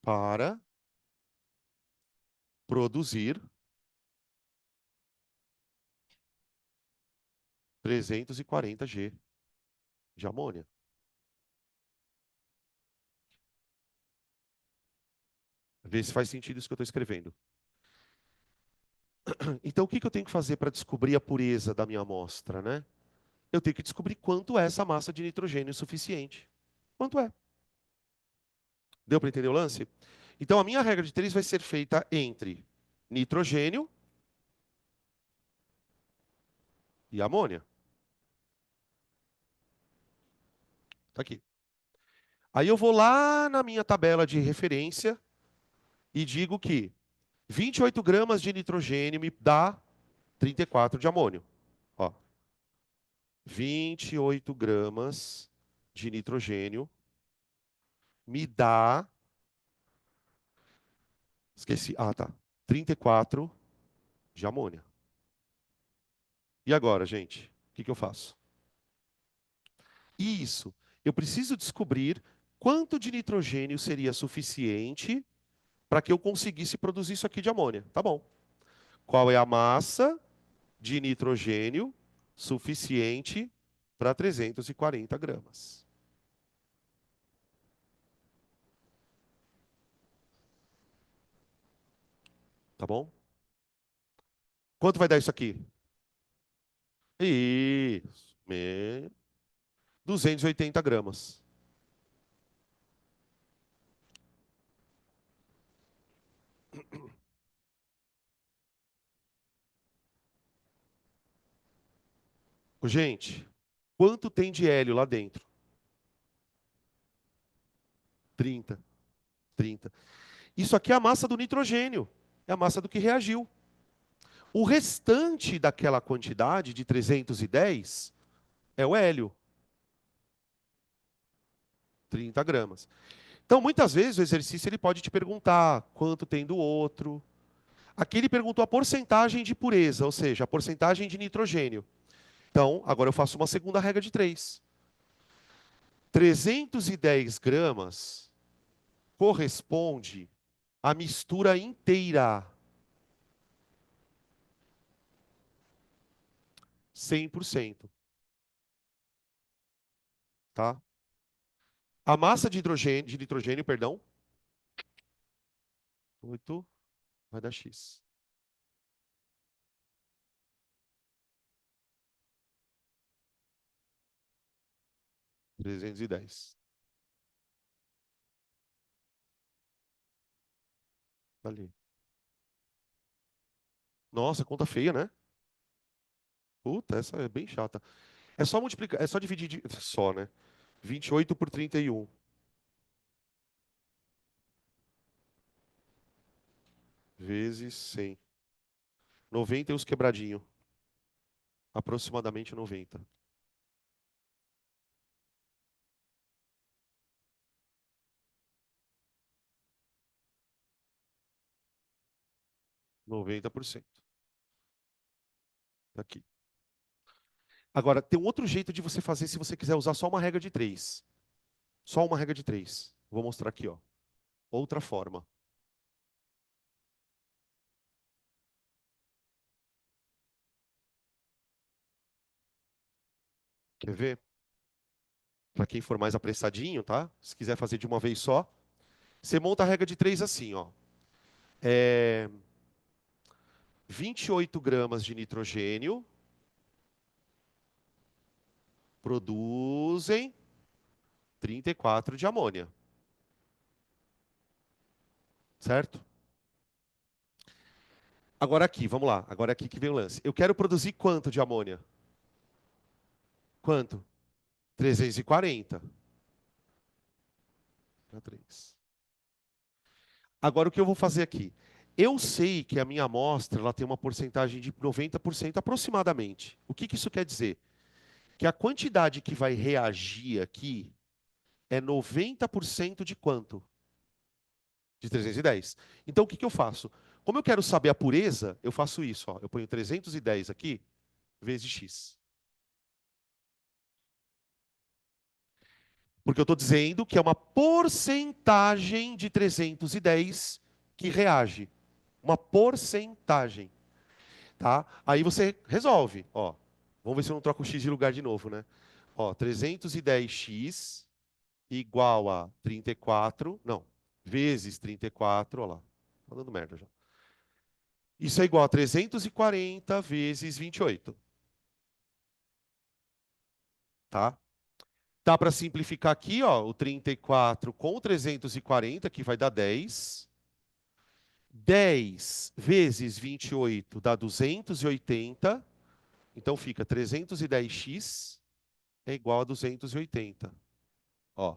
para produzir 340 G de amônia. Vê se faz sentido isso que eu estou escrevendo. Então, o que eu tenho que fazer para descobrir a pureza da minha amostra, né? Eu tenho que descobrir quanto é essa massa de nitrogênio suficiente. Quanto é? Deu para entender o lance? Então, a minha regra de três vai ser feita entre nitrogênio e amônia. Está aqui. Aí eu vou lá na minha tabela de referência e digo que 28 gramas de nitrogênio me dá 34 de amônio. Ó, 28 gramas de nitrogênio me dá. Esqueci. Ah, tá. 34 de amônia. E agora, gente? O que eu faço? Isso. Eu preciso descobrir quanto de nitrogênio seria suficiente para que eu conseguisse produzir isso aqui de amônia. Tá bom. Qual é a massa de nitrogênio suficiente para 340 gramas? Tá bom? Quanto vai dar isso aqui? Isso. 280 gramas. Gente, quanto tem de hélio lá dentro? 30. 30. Isso aqui é a massa do nitrogênio. É a massa do que reagiu. O restante daquela quantidade de 310 é o hélio, 30 gramas. Então, muitas vezes, o exercício ele pode te perguntar quanto tem do outro. Aqui ele perguntou a porcentagem de pureza, ou seja, a porcentagem de nitrogênio. Então, agora eu faço uma segunda regra de três. 310 gramas corresponde à mistura inteira, 100%. Tá? A massa de hidrogênio, de nitrogênio, perdão, 8 vai dar X. 310. Ali. Nossa, conta feia, né? Puta, essa é bem chata. É só multiplicar, é só dividir, só, né? 28 por 31 vezes 100. 90 e os quebradinho. Aproximadamente 90. 90%. Tá aqui. Agora, tem um outro jeito de você fazer se você quiser usar só uma regra de três. Só uma regra de três. Vou mostrar aqui, ó. Outra forma. Quer ver? Para quem for mais apressadinho, tá? Se quiser fazer de uma vez só, você monta a regra de três assim, ó. É 28 gramas de nitrogênio produzem 34 de amônia, certo? Agora aqui, vamos lá. Agora aqui que vem o lance. Eu quero produzir quanto de amônia? Quanto? 340. Para 3. Agora o que eu vou fazer aqui? Eu sei que a minha amostra ela tem uma porcentagem de 90% aproximadamente. O que isso quer dizer? Que a quantidade que vai reagir aqui é 90% de quanto? De 310. Então o que eu faço? Como eu quero saber a pureza, eu faço isso. Ó. Eu ponho 310 aqui, vezes x. Porque eu estou dizendo que é uma porcentagem de 310 que reage. Uma porcentagem. Tá? Aí você resolve. Ó, vamos ver se eu não troco o x de lugar de novo, né? Ó, 310x igual a 34. Não, vezes 34. Ó lá. Tá dando merda já. Isso é igual a 340 vezes 28. Tá? Dá para simplificar aqui, ó, o 34 com o 340, que vai dar 10. 10 vezes 28 dá 280. Então fica 310x é igual a 280. Ó.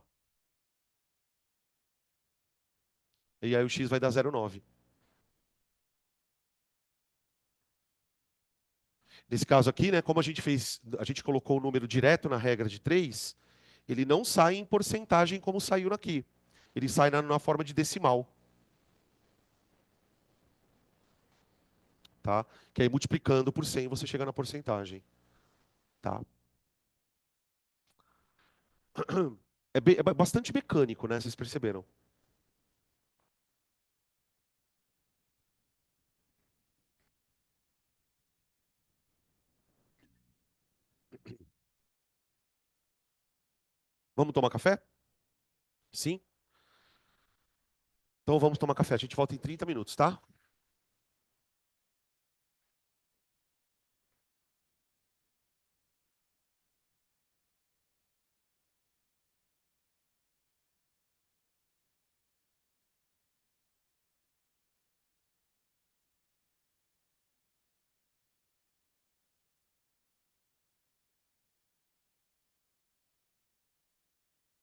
E aí o x vai dar 0,9. Nesse caso aqui, né, como a gente fez, a gente colocou o número direto na regra de 3, ele não sai em porcentagem como saiu aqui. Ele sai na forma de decimal, tá? Que aí multiplicando por 100 você chega na porcentagem, tá? É bastante mecânico, né? Vocês perceberam? Vamos tomar café? Sim? Então vamos tomar café. A gente volta em 30 minutos, tá?